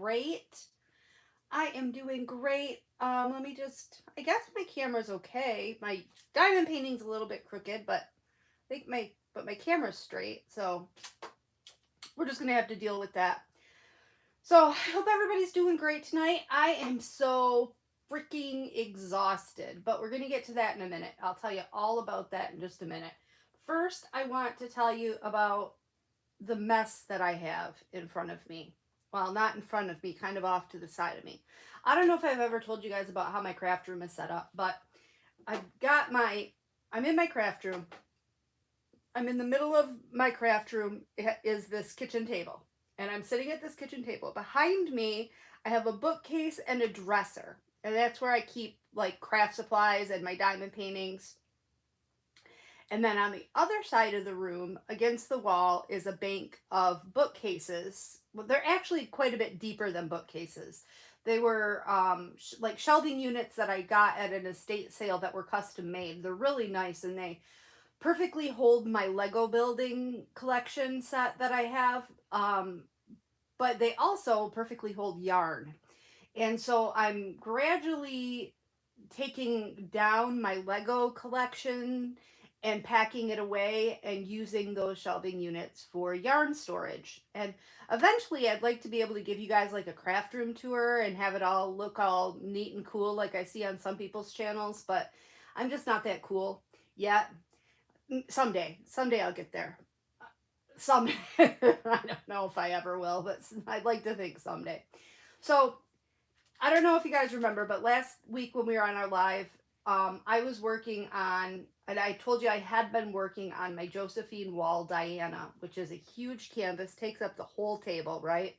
great. I am doing great. Let me just, I guess my camera's okay. My diamond painting's a little bit crooked, but I think my camera's straight. So we're just going to have to deal with that. So I hope everybody's doing great tonight. I am so freaking exhausted, but we're going to get to that in a minute. I'll tell you all about that in just a minute. First, I want to tell you about the mess that I have in front of me. Well, not in front of me, kind of off to the side of me. I don't know if I've ever told you guys about how my craft room is set up, but I'm in my craft room. I'm in the middle of my craft room is this kitchen table. And I'm sitting at this kitchen table. Behind me, I have a bookcase and a dresser. And that's where I keep like craft supplies and my diamond paintings. And then on the other side of the room, against the wall, is a bank of bookcases. Well, they're actually quite a bit deeper than bookcases. They were like shelving units that I got at an estate sale that were custom made. They're really nice, and they perfectly hold my Lego building collection set that I have. But they also perfectly hold yarn. And so I'm gradually taking down my Lego collection and packing it away and using those shelving units for yarn storage. And eventually I'd like to be able to give you guys like a craft room tour and have it all look all neat and cool like I see on some people's channels, but I'm just not that cool yet. Someday I'll get there. Someday. I don't know if I ever will, but I'd like to think someday. So I don't know if you guys remember, but last week when we were on our live, I was working on, and I told you I had been working on my Josephine Wall Diana, which is a huge canvas, takes up the whole table, right?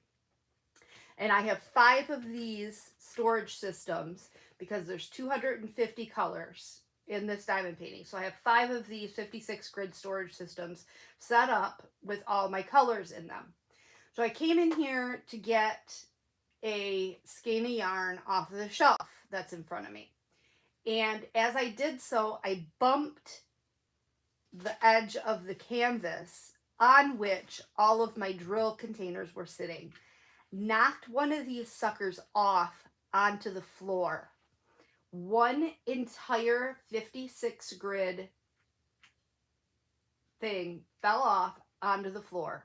And I have 5 of these storage systems because there's 250 colors in this diamond painting. So I have 5 of these 56 grid storage systems set up with all my colors in them. So I came in here to get a skein of yarn off of the shelf that's in front of me. And as I did so, I bumped the edge of the canvas on which all of my drill containers were sitting, knocked one of these suckers off onto the floor. One entire 56 grid thing fell off onto the floor.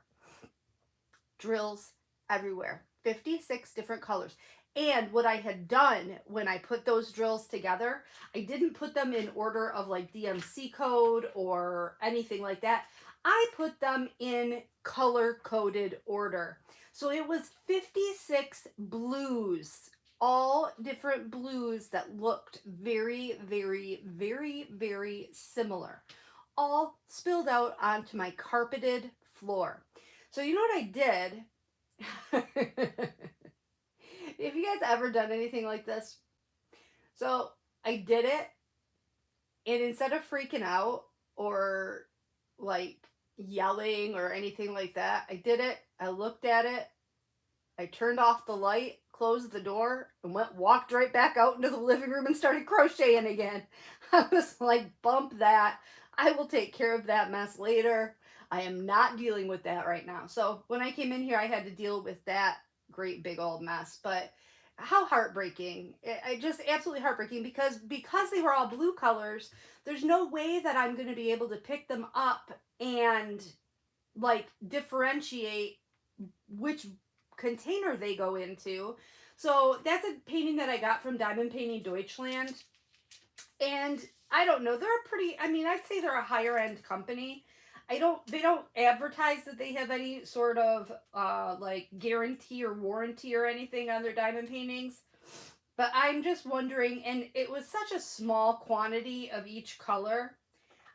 Drills everywhere. 56 different colors. And what I had done when I put those drills together, I didn't put them in order of like DMC code or anything like that. I put them in color coded order. So it was 56 blues, all different blues that looked very, very, very, very similar, all spilled out onto my carpeted floor. So you know what I did? Have you guys ever done anything like this? So I did it, and instead of freaking out or like yelling or anything like that, I did it. I looked at it. I turned off the light, closed the door, and walked right back out into the living room and started crocheting again. I was like, bump that. I will take care of that mess later. I am not dealing with that right now. So when I came in here, I had to deal with that great big old mess. But how heartbreaking. I just absolutely heartbreaking because they were all blue colors, there's no way that I'm going to be able to pick them up and like differentiate which container they go into. So that's a painting that I got from Diamond Painting Deutschland. And I don't know, they're a pretty, I mean, I'd say they're a higher end company. They don't advertise that they have any sort of like guarantee or warranty or anything on their diamond paintings. But I'm just wondering, and it was such a small quantity of each color.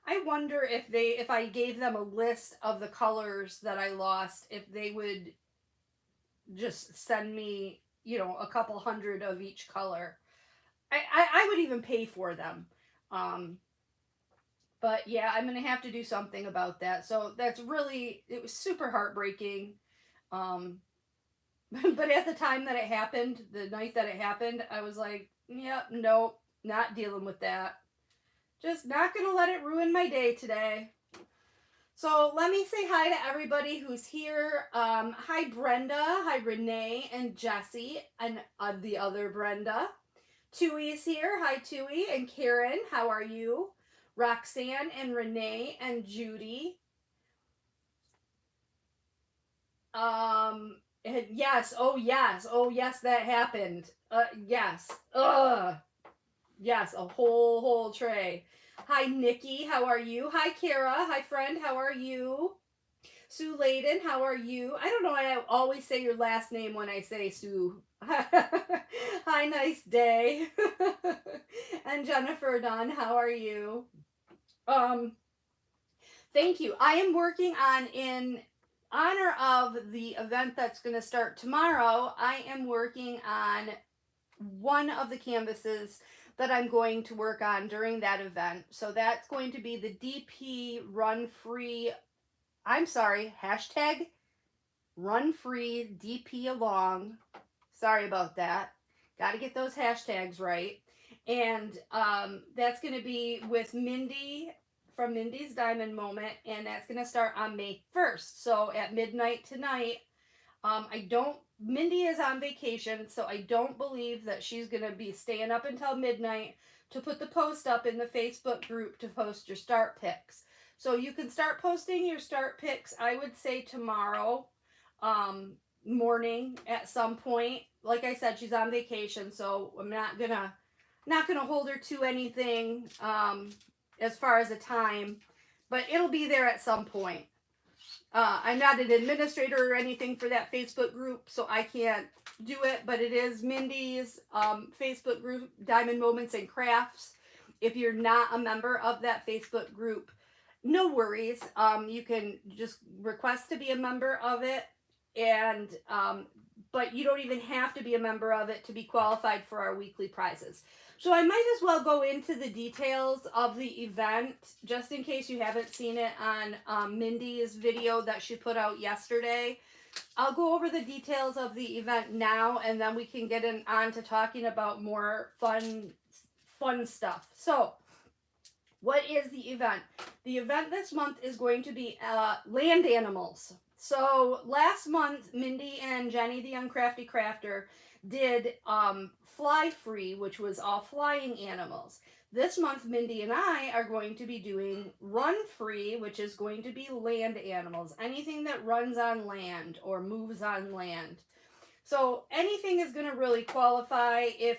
I wonder if I gave them a list of the colors that I lost, if they would just send me, you know, a couple hundred of each color. I would even pay for them. But yeah, I'm going to have to do something about that. So that's really, it was super heartbreaking. But at the time that it happened, the night that it happened, I was like, yep, nope, not dealing with that. Just not going to let it ruin my day today. So let me say hi to everybody who's here. Hi Brenda, hi Renee and Jessie, and the other Brenda. Tui's here. Hi Tui and Karen. How are you? Roxanne and Renee and Judy. Yes. Oh yes. Oh yes. That happened. Yes. Yes. A whole tray. Hi Nikki. How are you? Hi Kara. Hi friend. How are you? Sue Layden, how are you? I don't know why I always say your last name when I say Sue. Hi, nice day. And Jennifer Dunn, how are you? Um, Thank you. I am working on, in honor of the event that's going to start tomorrow, I am working on one of the canvases that I'm going to work on during that event. So that's going to be the DP Run Free, I'm sorry, hashtag Run Free DP Along. Sorry about that. Got to get those hashtags right. And that's going to be with Mindy from Mindy's Diamond Moment, and that's going to start on May 1st. So at midnight tonight, I don't, Mindy is on vacation, so I don't believe that she's going to be staying up until midnight to put the post up in the Facebook group to post your start picks. So you can start posting your start picks, I would say tomorrow morning at some point. Like I said, she's on vacation, so I'm not gonna hold her to anything as far as a time, but it'll be there at some point. I'm not an administrator or anything for that Facebook group, so I can't do it, but it is Mindy's Facebook group, Diamond Moments and Crafts. If you're not a member of that Facebook group, no worries. You can just request to be a member of it, and but you don't even have to be a member of it to be qualified for our weekly prizes. So I might as well go into the details of the event, just in case you haven't seen it on Mindy's video that she put out yesterday. I'll go over the details of the event now, and then we can get on to talking about more fun stuff. So, what is the event? The event this month is going to be land animals. So last month, Mindy and Jenny, the Uncrafty Crafter, did Fly Free, which was all flying animals. This month, Mindy and I are going to be doing Run Free, which is going to be land animals. Anything that runs on land or moves on land. So anything is going to really qualify if,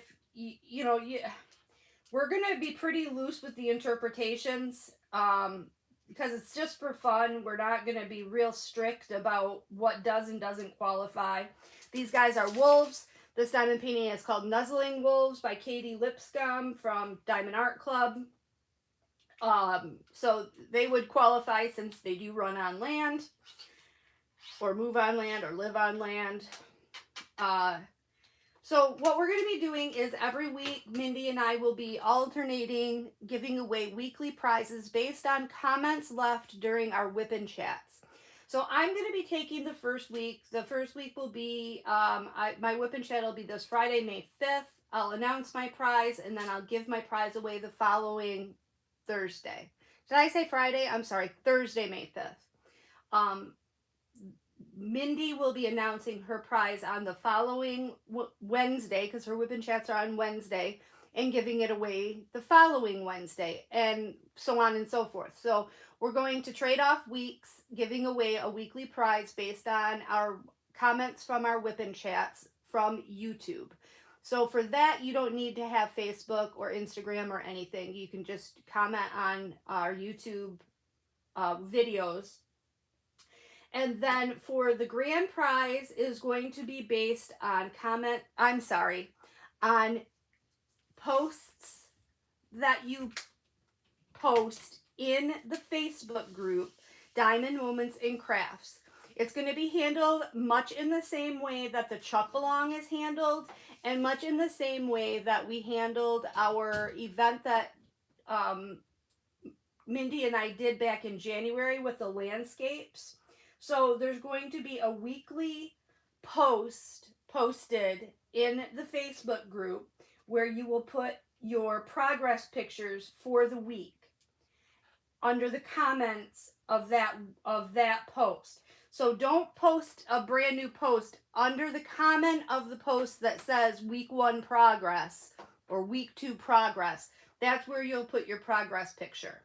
we're going to be pretty loose with the interpretations because it's just for fun. We're not going to be real strict about what does and doesn't qualify. These guys are wolves. This diamond painting is called Nuzzling Wolves by Katie Lipscomb from Diamond Art Club. So they would qualify since they do run on land or move on land or live on land. So what we're going to be doing is every week, Mindy and I will be alternating giving away weekly prizes based on comments left during our whip-in chats. So I'm going to be taking the first week. The first week will be, my whip-in chat will be this Friday, May 5th. I'll announce my prize, and then I'll give my prize away the following Thursday. Did I say Friday? I'm sorry, Thursday, May 5th. Mindy will be announcing her prize on the following Wednesday, because her whip and chats are on Wednesday, and giving it away the following Wednesday, and so on and so forth. So we're going to trade off weeks, giving away a weekly prize based on our comments from our whip and chats from YouTube. So for that, you don't need to have Facebook or Instagram or anything. You can just comment on our YouTube videos. And then for the grand prize is going to be based on on posts that you post in the Facebook group, Diamond Moments and Crafts. It's going to be handled much in the same way that the Chuck Along is handled, and much in the same way that we handled our event that Mindy and I did back in January with the landscapes. So there's going to be a weekly post posted in the Facebook group where you will put your progress pictures for the week. under the comments of that post. So don't post a brand new post under the comment of the post that says week 1 progress or week 2 progress. That's where you'll put your progress picture.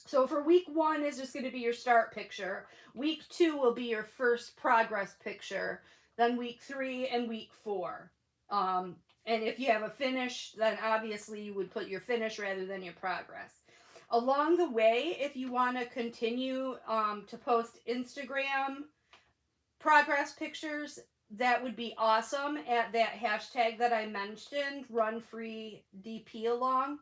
So for week 1 is just going to be your start picture. Week 2 will be your first progress picture. Then week 3 and week 4. And if you have a finish, then obviously you would put your finish rather than your progress. Along the way, if you want to continue to post Instagram progress pictures, that would be awesome at that hashtag that I mentioned, RunFreeDP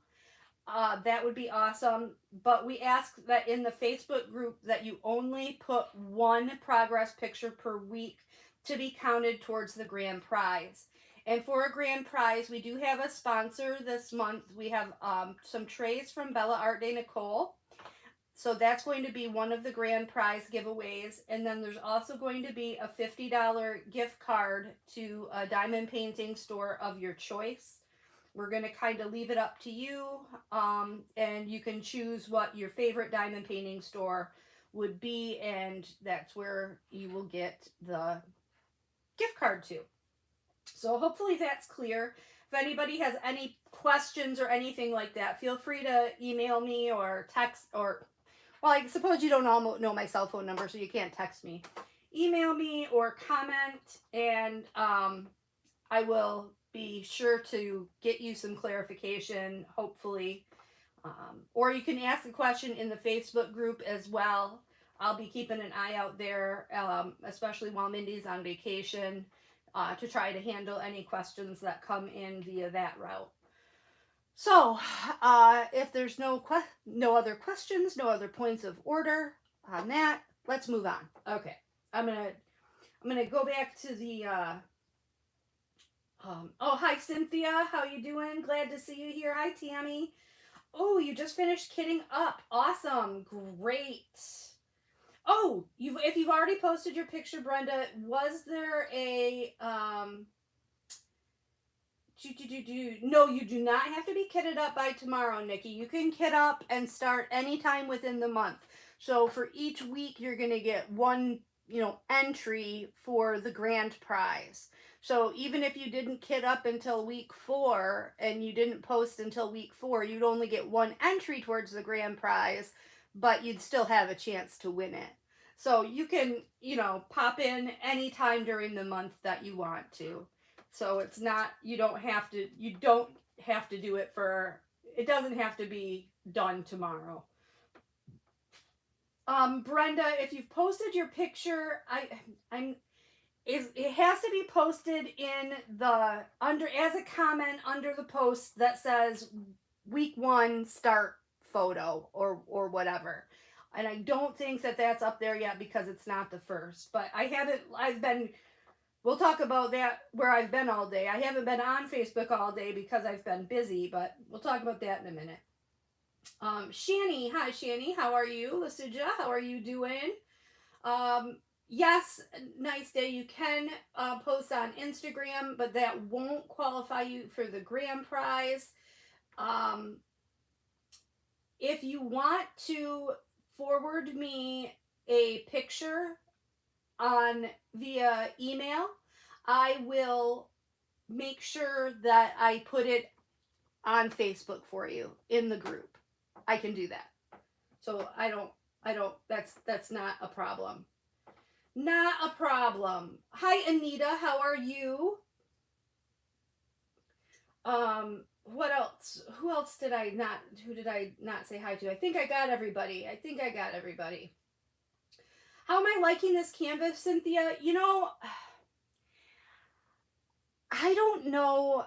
that would be awesome. But we ask that in the Facebook group that you only put 1 progress picture per week to be counted towards the grand prize. And for a grand prize, we do have a sponsor this month. We have some trays from Bella Art de Nicole. So that's going to be one of the grand prize giveaways. And then there's also going to be a $50 gift card to a diamond painting store of your choice. We're going to kind of leave it up to you. And you can choose what your favorite diamond painting store would be. And that's where you will get the gift card to. So hopefully that's clear. If anybody has any questions or anything like that, feel free to email me or text or, well, I suppose you don't all know my cell phone number, so you can't text me. Email me or comment, and I will be sure to get you some clarification, hopefully. Or you can ask a question in the Facebook group as well. I'll be keeping an eye out there, especially while Mindy's on vacation, to try to handle any questions that come in via that route. So, if there's no other questions, no other points of order on that, let's move on. Okay, I'm gonna go back to the. Oh, hi Cynthia, how you doing? Glad to see you here. Hi Tammy. Oh, you just finished kitting up. Awesome, great. Oh, if you've already posted your picture, Brenda, was there a No, you do not have to be kitted up by tomorrow, Nikki. You can kit up and start anytime within the month. So for each week, you're going to get 1, entry for the grand prize. So even if you didn't kit up until week 4 and you didn't post until week 4, you'd only get 1 entry towards the grand prize, but you'd still have a chance to win it. So you can, pop in anytime during the month that you want to. So it's not, you don't have to do it it doesn't have to be done tomorrow. Brenda, if you've posted your picture, it has to be posted in as a comment under the post that says week 1 start photo or whatever. And I don't think that that's up there yet because it's not the first, but we'll talk about that where I've been all day. I haven't been on Facebook all day because I've been busy, but we'll talk about that in a minute. Shani, hi Shani, how are you? Lasuja, how are you doing? Yes, nice day. You can post on Instagram, but that won't qualify you for the grand prize. If you want to forward me a picture via email, I will make sure that I put it on Facebook for you in the group. I can do that. So that's not a problem. Not a problem. Hi Anita, how are you? What else? Who did I not say hi to? I think I got everybody. How am I liking this canvas, Cynthia? I don't know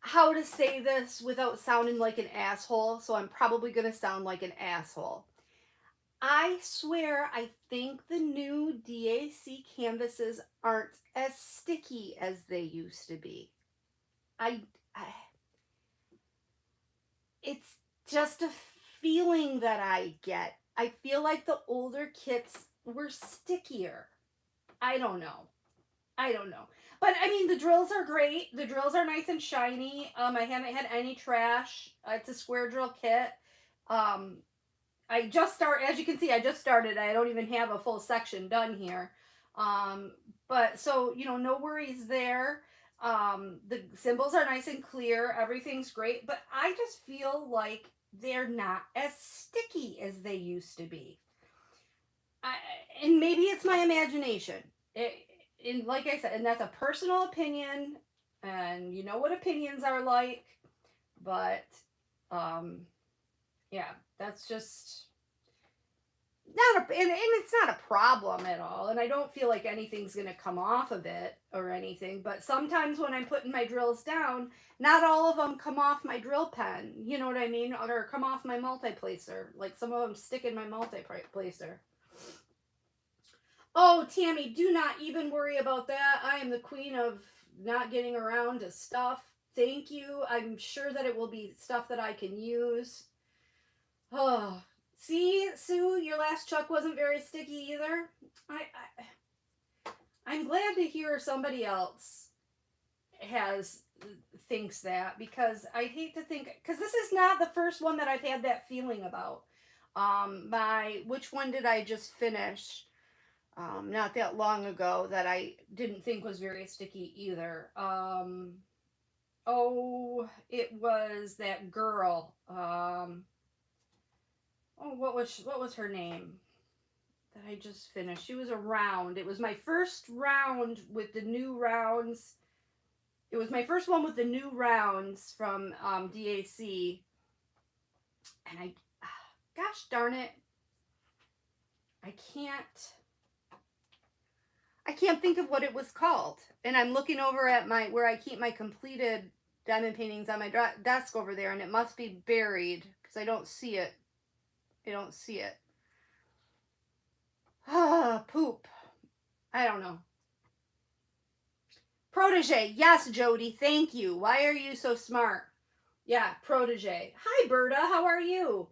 how to say this without sounding like an asshole, so I'm probably going to sound like an asshole. I swear, I think the new DAC canvases aren't as sticky as they used to be. It's just a feeling that I get. I feel like the older kits were stickier. I don't know. But I mean, the drills are great. The drills are nice and shiny. I haven't had any trash. It's a square drill kit. I just as you can see, I just started. I don't even have a full section done here. But so, no worries there. The symbols are nice and clear. Everything's great. But I just feel like they're not as sticky as they used to be. And maybe it's my imagination. And like I said, and that's a personal opinion. And you know what opinions are like. But, yeah, that's just not and it's not a problem at all, and I don't feel like anything's going to come off of it or anything, but sometimes when I'm putting my drills down, not all of them come off my drill pen, you know what I mean, or come off my multi-placer, like some of them stick in my multi-placer. Oh, Tammy, do not even worry about that. I am the queen of not getting around to stuff. Thank you. I'm sure that it will be stuff that I can use. Oh, see, Sue, your last chuck wasn't very sticky either. I'm glad to hear somebody else thinks that, because I hate to think, because this is not the first one that I've had that feeling about. Which one did I just finish? Not that long ago, that I didn't think was very sticky either. It was that girl. What was her name that I just finished? She was a round. It was my first round with the new rounds. It was my first one with the new rounds from DAC. And gosh darn it, I can't think of what it was called. And I'm looking over at where I keep my completed diamond paintings on my desk over there, and it must be buried because I don't see it. Poop. I don't know. Protege. Yes, Jody. Thank you. Why are you so smart? Yeah, Protege. Hi, Berta. How are you?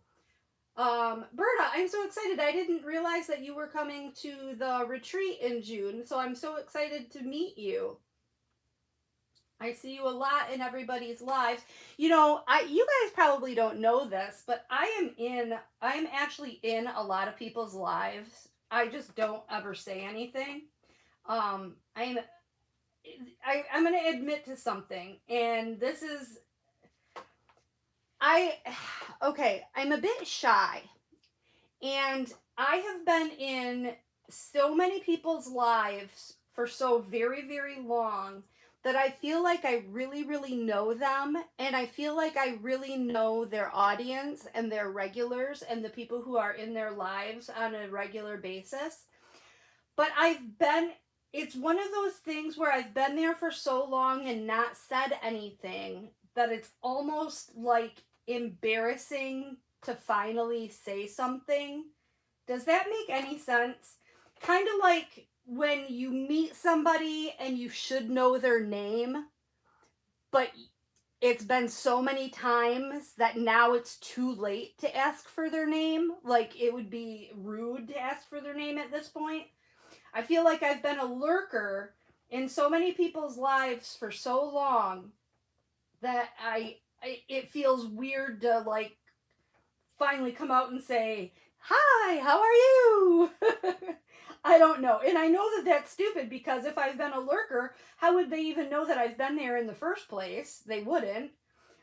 Berta, I'm so excited. I didn't realize that you were coming to the retreat in June, so I'm so excited to meet you. I see you a lot in everybody's lives. You guys probably don't know this, but I'm actually in a lot of people's lives. I just don't ever say anything. I'm going to admit to something, and this is, I'm a bit shy, and I have been in so many people's lives for so very, very long that I feel like I really, really know them, and I feel like I really know their audience and their regulars and the people who are in their lives on a regular basis. But it's one of those things where I've been there for so long and not said anything that it's almost like embarrassing to finally say something. Does that make any sense? Kind of like when you meet somebody and you should know their name, but it's been so many times that now it's too late to ask for their name. Like, it would be rude to ask for their name at this point. I feel like I've been a lurker in so many people's lives for so long that it feels weird to, like, finally come out and say, hi, how are you? I don't know. And I know that that's stupid, because if I've been a lurker, how would they even know that I've been there in the first place? They wouldn't.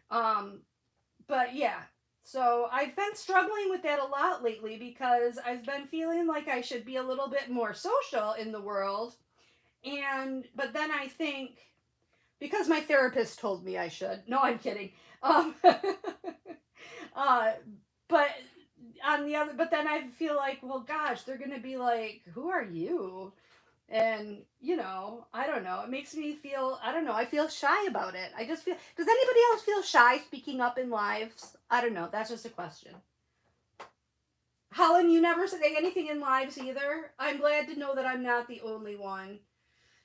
But yeah, so I've been struggling with that a lot lately, because I've been feeling like I should be a little bit more social in the world. But then I think, because my therapist told me I should. No, I'm kidding. But then I feel like, well, gosh, they're going to be like, who are you? And, I don't know. It makes me feel, I don't know, I feel shy about it. I just feel, does anybody else feel shy speaking up in lives? I don't know. That's just a question. Helen, you never say anything in lives either. I'm glad to know that I'm not the only one.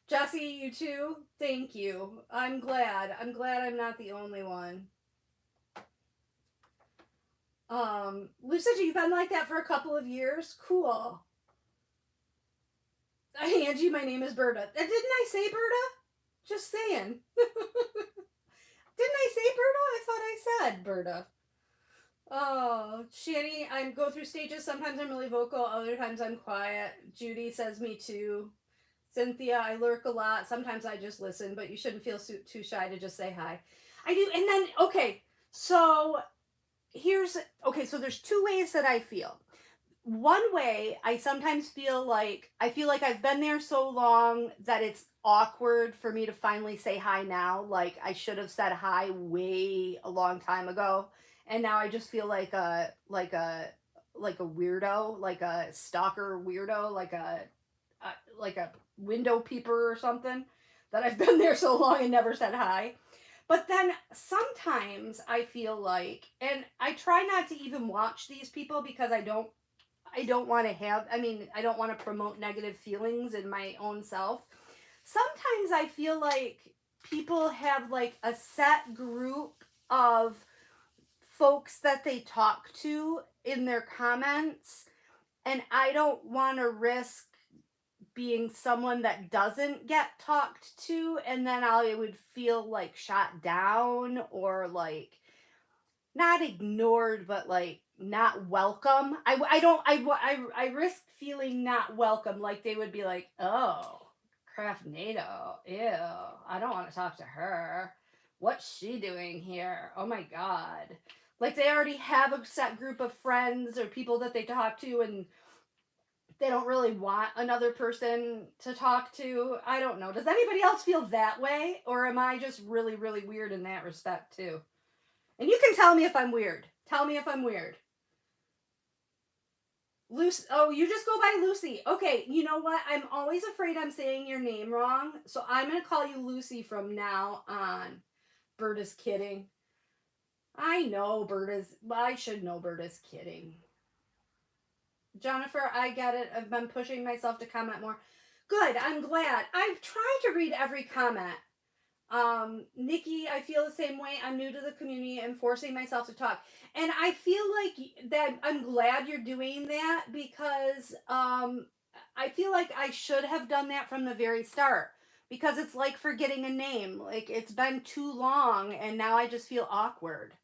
Jessie, you too? Thank you. I'm glad I'm not the only one. Lucia, you've been like that for a couple of years? Cool. Angie, my name is Berta. Didn't I say Berta? Just saying. Didn't I say Berta? I thought I said Berta. Oh, Shani, I go through stages. Sometimes I'm really vocal, other times I'm quiet. Judy says me too. Cynthia, I lurk a lot. Sometimes I just listen, but you shouldn't feel too shy to just say hi. I do. And then, okay, so here's, okay, so there's two ways that I feel. One way, I sometimes feel like I've been there so long that it's awkward for me to finally say hi now. Like I should have said hi way a long time ago, and now I just feel like a weirdo, like a stalker weirdo, like a window peeper or something, that I've been there so long and never said hi. But then sometimes I feel like, and I try not to even watch these people because I don't want to have, I mean, I don't want to promote negative feelings in my own self. Sometimes I feel like people have like a set group of folks that they talk to in their comments, and I don't want to risk being someone that doesn't get talked to, and then I would feel like shot down or like not ignored, but like not welcome. I don't I risk feeling not welcome. Like they would be like, oh, Craft NATO, ew, I don't want to talk to her. What's she doing here? Oh my god. Like they already have a set group of friends or people that they talk to, and they don't really want another person to talk to. I don't know. Does anybody else feel that way? Or am I just really, really weird in that respect too? And you can tell me if I'm weird. Tell me if I'm weird. Lucy. Oh, you just go by Lucy. Okay, you know what? I'm always afraid I'm saying your name wrong, so I'm going to call you Lucy from now on. Berta's kidding. I know Berta's. I should know Berta's kidding. Jennifer, I get it. I've been pushing myself to comment more. Good, I'm glad. I've tried to read every comment. Nikki, I feel the same way. I'm new to the community and forcing myself to talk. And I feel like that I'm glad you're doing that because I feel like I should have done that from the very start because it's like forgetting a name. Like it's been too long and now I just feel awkward.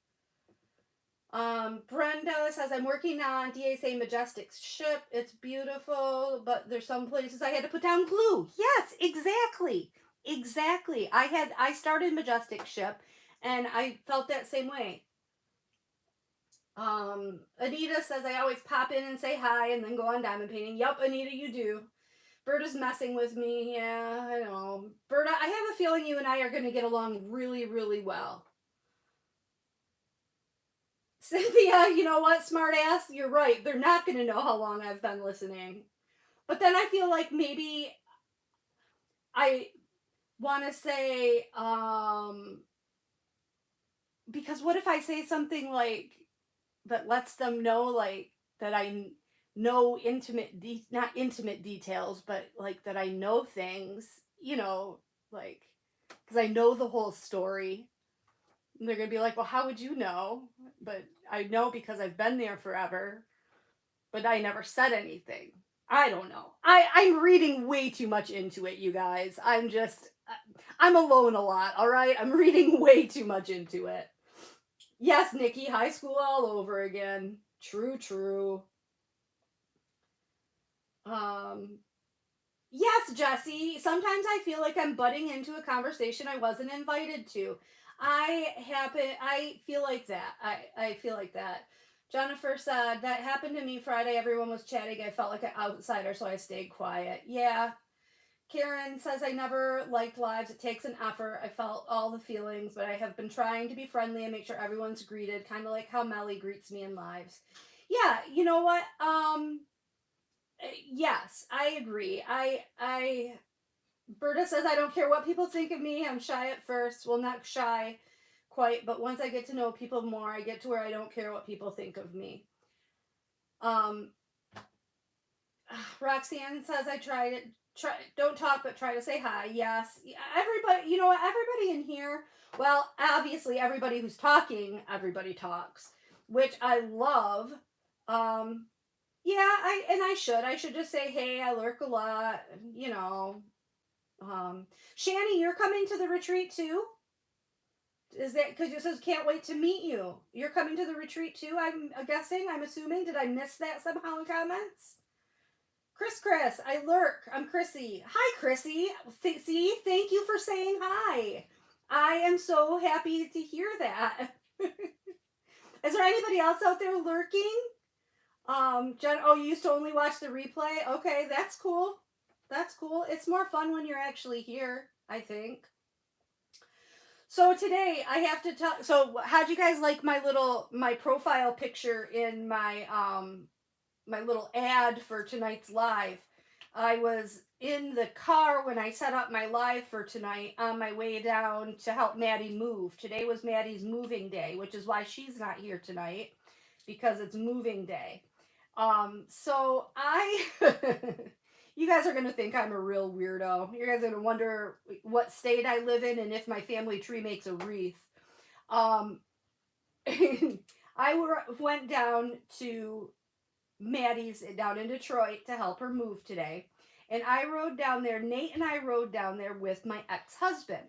Brenda says, I'm working on DSA Majestic ship. It's beautiful, but there's some places I had to put down glue. Yes, exactly. Exactly. I started Majestic ship and I felt that same way. Anita says, I always pop in and say hi and then go on diamond painting. Yup, Anita, you do. Berta's messing with me. Yeah, I know. Berta, I have a feeling you and I are going to get along really, really well. Cynthia, you know what, smartass? You're right. They're not going to know how long I've been listening. But then I feel like maybe I want to say, because what if I say something like that lets them know, like, that I know not intimate details, but like that I know things, you know, like, because I know the whole story. And they're going to be like, well, how would you know? But I know because I've been there forever. But I never said anything. I don't know. I'm reading way too much into it, you guys. I'm alone a lot, all right? I'm reading way too much into it. Yes, Nikki, high school all over again. True, true. Um yes, Jesse, sometimes I feel like I'm butting into a conversation I wasn't invited to. I feel like that. I feel like that. Jennifer said, that happened to me Friday. Everyone was chatting. I felt like an outsider, so I stayed quiet. Yeah. Karen says, I never liked lives. It takes an effort. I felt all the feelings, but I have been trying to be friendly and make sure everyone's greeted, kind of like how Melly greets me in lives. Yeah, you know what? Yes, I agree. Berta says, I don't care what people think of me. I'm shy at first. Well, not shy quite, but once I get to know people more, I get to where I don't care what people think of me. Um, Roxanne says, I tried it. Don't talk, but try to say hi. Yes. Everybody, you know what? Everybody in here, well, obviously, everybody who's talking, everybody talks, which I love. Um, yeah, I should just say, hey, I lurk a lot, you know. Shani, you're coming to the retreat too? Is that because it says can't wait to meet you? You're coming to the retreat too, I'm guessing, I'm assuming. Did I miss that somehow in comments? Chris, I lurk. I'm Chrissy. Hi, Chrissy. See, thank you for saying hi. I am so happy to hear that. Is there anybody else out there lurking? Jen, oh, you used to only watch the replay? Okay, that's cool. That's cool. It's more fun when you're actually here, I think. So today I have to tell, so how'd you guys like my profile picture in my my little ad for tonight's live? I was in the car when I set up my live for tonight on my way down to help Maddie move. Today was Maddie's moving day, which is why she's not here tonight, because it's moving day. So I, you guys are going to think I'm a real weirdo. You guys are going to wonder what state I live in and if my family tree makes a wreath. I went down to Maddie's down in Detroit to help her move today. And I rode down there, Nate and I rode down there with my ex-husband.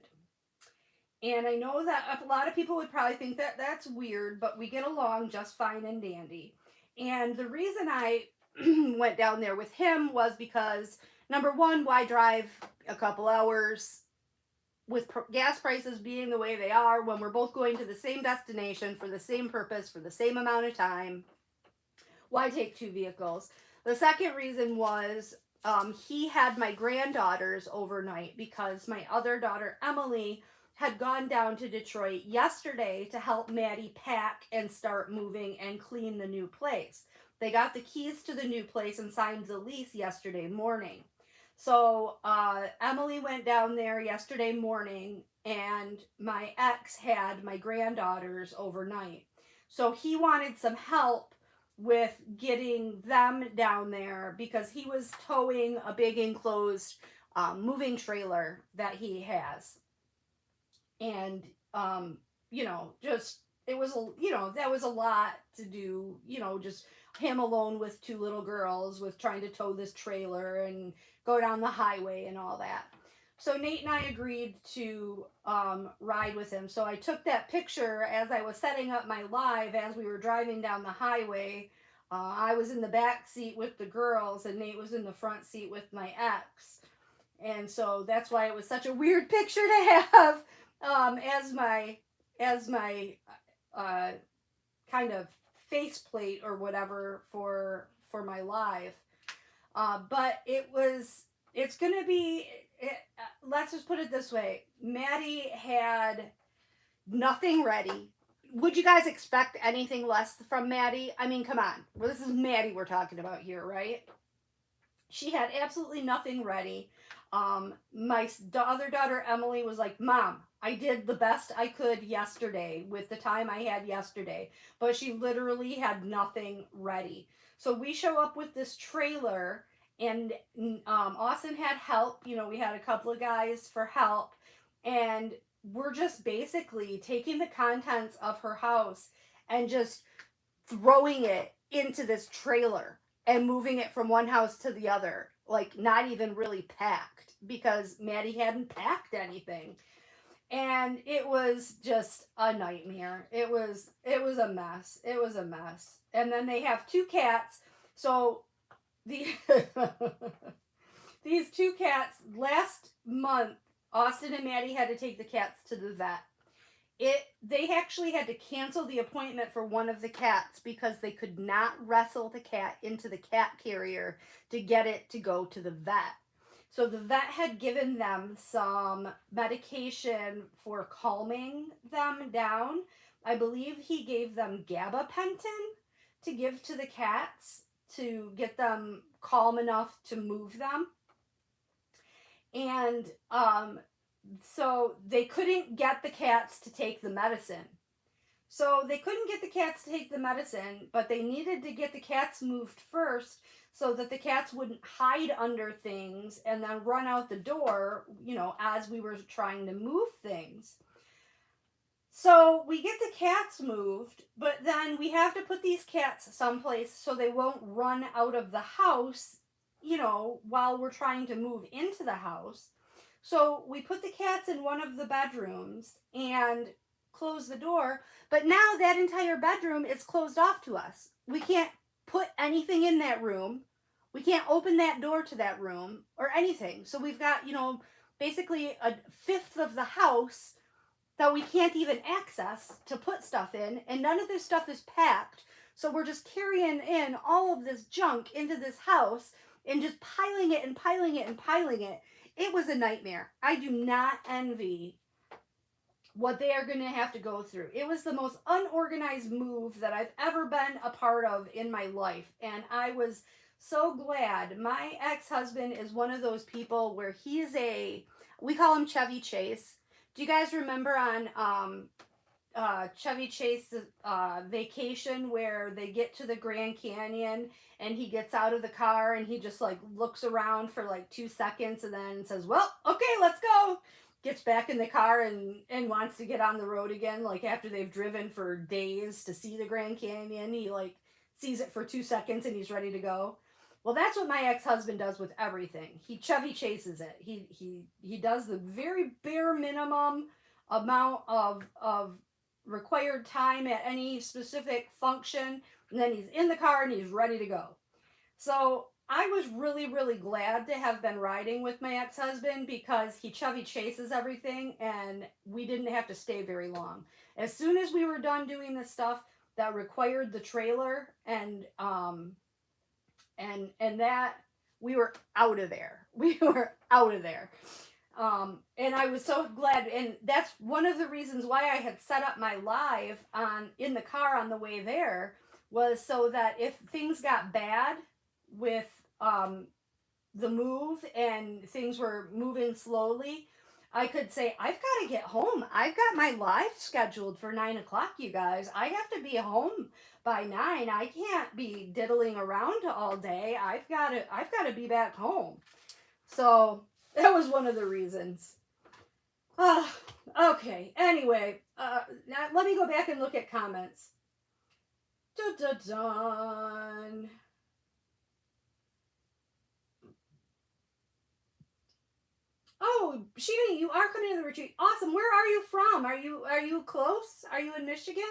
And I know that a lot of people would probably think that that's weird, but we get along just fine and dandy. And the reason I went down there with him was because, number one, why drive a couple hours with gas prices being the way they are when we're both going to the same destination for the same purpose for the same amount of time? Why take two vehicles? The second reason was he had my granddaughters overnight because my other daughter, Emily, had gone down to Detroit yesterday to help Maddie pack and start moving and clean the new place. They got the keys to the new place and signed the lease yesterday morning. So Emily went down there yesterday morning, and my ex had my granddaughters overnight. So he wanted some help with getting them down there because he was towing a big enclosed moving trailer that he has. And, just, it was, that was a lot to do, just him alone with two little girls with trying to tow this trailer and go down the highway and all that. So Nate and I agreed to ride with him. So I took that picture as I was setting up my live as we were driving down the highway. I was in the back seat with the girls and Nate was in the front seat with my ex. And so that's why it was such a weird picture to have as my kind of faceplate or whatever for my live. But it's going to be, let's just put it this way. Maddie had nothing ready. Would you guys expect anything less from Maddie? I mean, come on. Well, this is Maddie we're talking about here, right? She had absolutely nothing ready. My other daughter, Emily, was like, Mom, I did the best I could yesterday with the time I had yesterday. But she literally had nothing ready. So we show up with this trailer, and Austin had help. We had a couple of guys for help. And we're just basically taking the contents of her house and just throwing it into this trailer and moving it from one house to the other, like not even really packed because Maddie hadn't packed anything. And it was just a nightmare. It was a mess. It was a mess. And then they have two cats. So these two cats, last month, Austin and Maddie had to take the cats to the vet. They actually had to cancel the appointment for one of the cats because they could not wrestle the cat into the cat carrier to get it to go to the vet. So the vet had given them some medication for calming them down. I believe he gave them gabapentin to give to the cats to get them calm enough to move them. And so they couldn't get the cats to take the medicine. So they couldn't get the cats to take the medicine, but they needed to get the cats moved first so that the cats wouldn't hide under things and then run out the door, as we were trying to move things. So we get the cats moved, but then we have to put these cats someplace so they won't run out of the house, while we're trying to move into the house. So we put the cats in one of the bedrooms, and close the door. But now that entire bedroom is closed off to us. We can't put anything in that room. We can't open that door to that room or anything. So we've got, basically a fifth of the house that we can't even access to put stuff in, and none of this stuff is packed. So we're just carrying in all of this junk into this house and just piling it and piling it and piling it. It was a nightmare. I do not envy what they are going to have to go through. It was the most unorganized move that I've ever been a part of in my life, and I was so glad. My ex-husband is one of those people where we call him Chevy Chase. Do you guys remember on Chevy Chase's vacation where they get to the Grand Canyon and he gets out of the car and he just like looks around for like 2 seconds and then says, well, okay, let's go. Gets back in the car and wants to get on the road again, like after they've driven for days to see the Grand Canyon. He like sees it for 2 seconds and he's ready to go. Well, that's what my ex-husband does with everything. He Chevy Chases it. He does the very bare minimum amount of required time at any specific function, and then he's in the car and he's ready to go. So I was really, really glad to have been riding with my ex-husband because he Chevy Chases everything and we didn't have to stay very long. As soon as we were done doing the stuff that required the trailer and that, we were out of there. We were out of there. And I was so glad, and that's one of the reasons why I had set up my live in the car on the way there, was so that if things got bad with the move and things were moving slowly, I could say, I've got to get home. I've got my live scheduled for 9 o'clock, you guys. I have to be home by 9. I can't be diddling around all day. I've got to be back home. So that was one of the reasons. Okay. Anyway, now let me go back and look at comments. Dun. Oh, Sheena, you are coming to the retreat. Awesome. Where are you from? Are you close? Are you in Michigan?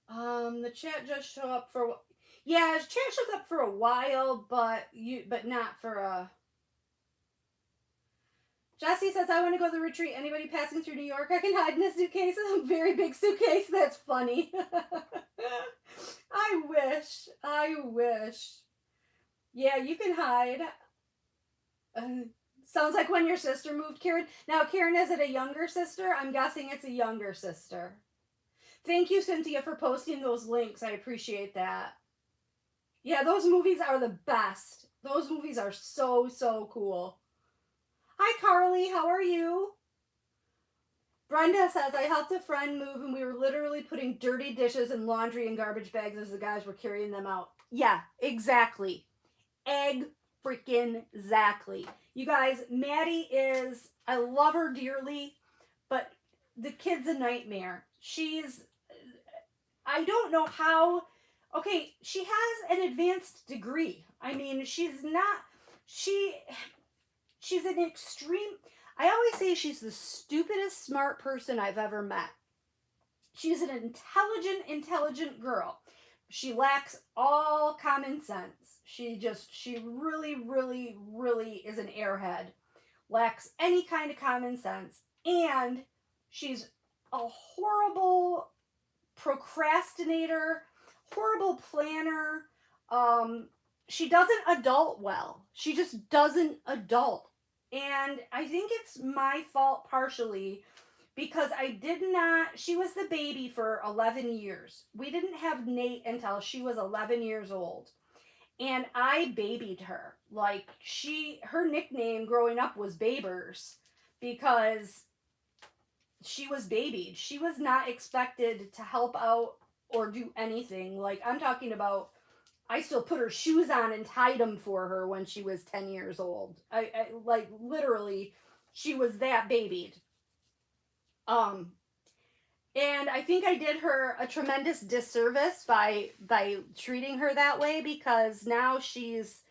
The chat just showed up for. Yeah, chat shows up for a while, but not for a. Jessie says, I want to go to the retreat. Anybody passing through New York, I can hide in a suitcase. A very big suitcase. That's funny. I wish. Yeah, you can hide. Sounds like when your sister moved, Karen. Now, Karen, is it a younger sister? I'm guessing it's a younger sister. Thank you, Cynthia, for posting those links. I appreciate that. Yeah, those movies are the best. Those movies are so, so cool. Hi, Carly. How are you? Brenda says, I helped a friend move and we were literally putting dirty dishes and laundry in garbage bags as the guys were carrying them out. Yeah, exactly. Exactly. You guys, Maddie I love her dearly, but the kid's a nightmare. I don't know how, okay, she has an advanced degree. I mean, she's an extreme, I always say she's the stupidest smart person I've ever met. She's an intelligent girl. She lacks all common sense. She really, really, really is an airhead. Lacks any kind of common sense. And she's a horrible procrastinator, horrible planner. She doesn't adult well. She just doesn't adult. And I think it's my fault partially because she was the baby for 11 years. We didn't have Nate until she was 11 years old. And I babied her. Like, her nickname growing up was Babers because she was babied. She was not expected to help out or do anything. Like, I'm talking about, I still put her shoes on and tied them for her when she was 10 years old. I like, literally, she was that babied. And I think I did her a tremendous disservice by treating her that way because now she's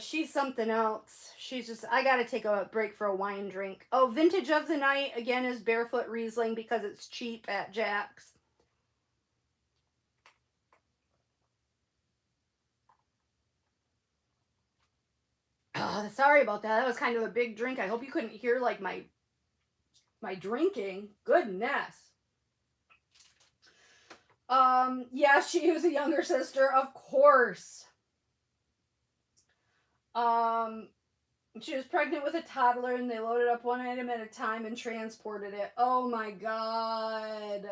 She's something else. She's just, I gotta take a break for a wine drink. Oh, vintage of the night, again, is Barefoot Riesling because it's cheap at Jack's. Oh, sorry about that. That was kind of a big drink. I hope you couldn't hear, like, my drinking. Goodness. Yeah, she was a younger sister, of course. She was pregnant with a toddler and they loaded up one item at a time and transported it. Oh my god.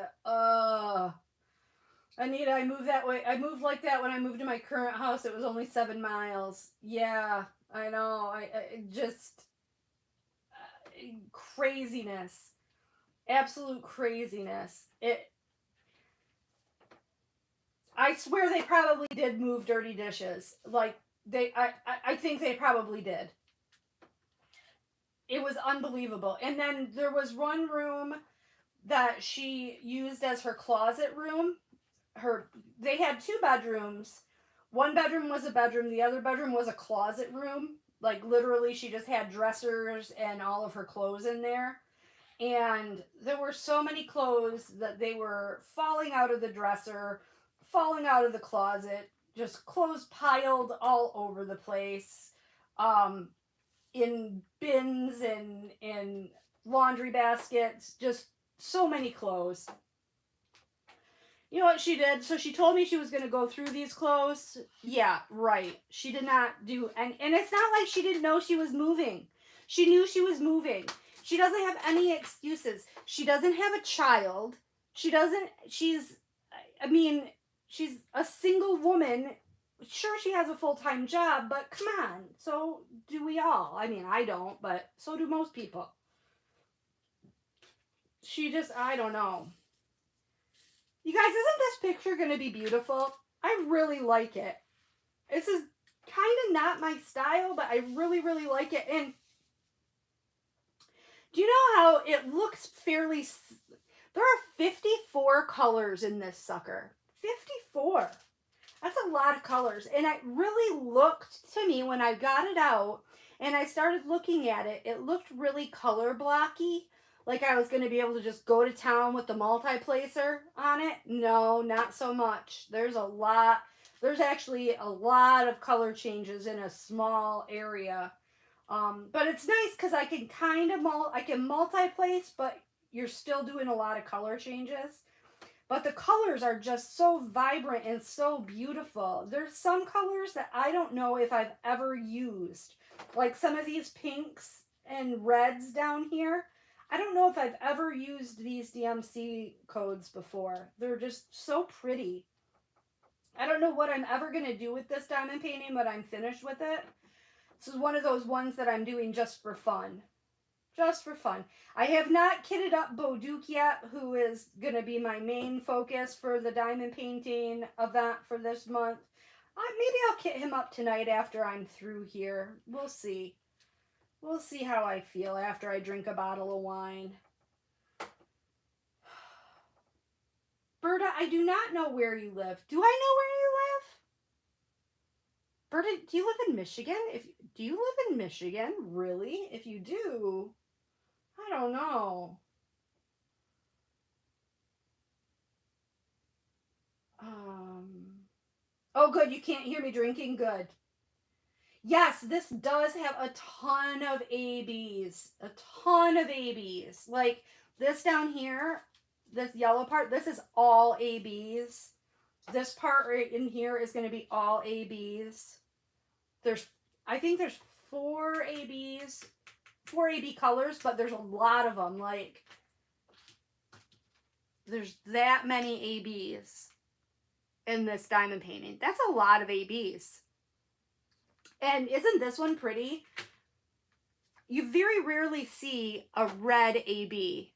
Anita, I moved that way. I moved like that when I moved to my current house. It was only 7 miles. Yeah, I know. I just craziness. Absolute craziness. I swear they probably did move dirty dishes. Like I think they probably did. It was unbelievable. And then there was one room that she used as her closet room. They had 2 bedrooms. One bedroom was a bedroom, the other bedroom was a closet room. Like literally she just had dressers and all of her clothes in there. And there were so many clothes that they were falling out of the dresser, falling out of the closet, just clothes piled all over the place. In bins and in laundry baskets, just so many clothes. You know what she did? So she told me she was going to go through these clothes. Yeah, right. She did not do, and it's not like she didn't know she was moving. She knew she was moving. She doesn't have any excuses. She doesn't have a child. She's a single woman. Sure, she has a full-time job, but come on. So do we all. I mean, I don't, but so do most people. I don't know. You guys, isn't this picture going to be beautiful? I really like it. This is kind of not my style, but I really, really like it. And do you know how it looks fairly... There are 54 colors in this sucker. 54. That's a lot of colors. And it really looked to me when I got it out and I started looking at it, it looked really color blocky. Like I was going to be able to just go to town with the multi-placer on it. No, not so much. There's actually a lot of color changes in a small area. But it's nice because I can multi-place, but you're still doing a lot of color changes. But the colors are just so vibrant and so beautiful. There's some colors that I don't know if I've ever used. Like some of these pinks and reds down here. I don't know if I've ever used these DMC codes before. They're just so pretty. I don't know what I'm ever going to do with this diamond painting, but I'm finished with it. This is one of those ones that I'm doing just for fun. Just for fun. I have not kitted up Bo Duke yet, who is going to be my main focus for the diamond painting event for this month. Maybe I'll kit him up tonight after I'm through here. We'll see. We'll see how I feel after I drink a bottle of wine. Berta, I do not know where you live. Do I know where you live? Berta, do you live in Michigan? Do you live in Michigan? Really? If you do, I don't know. Oh, good. You can't hear me drinking? Good. Yes, this does have a ton of ABs. A ton of ABs. Like this down here, this yellow part, this is all ABs. This part right in here is going to be all ABs. I think there's 4 ABs, 4 AB colors, but there's a lot of them. Like, there's that many ABs in this diamond painting. That's a lot of ABs. And isn't this one pretty? You very rarely see a red AB.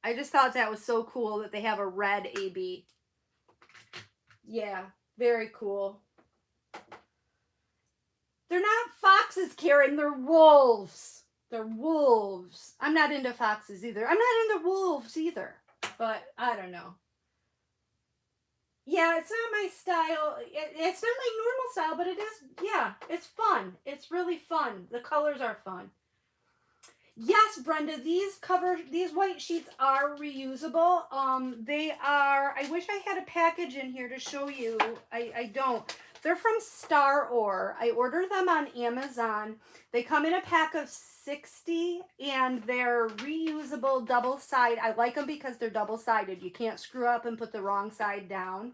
I just thought that was so cool that they have a red AB. Yeah, very cool. They're not foxes, Karen. They're wolves. They're wolves. I'm not into foxes either. I'm not into wolves either. But I don't know. Yeah, it's not my style. It's not my normal style, but it is, yeah, it's fun. It's really fun. The colors are fun. Yes, Brenda, these white sheets are reusable. They are, I wish I had a package in here to show you. I don't. They're from Star Or. I ordered them on Amazon. They come in a pack of 60 and they're reusable double side. I like them because they're double sided. You can't screw up and put the wrong side down.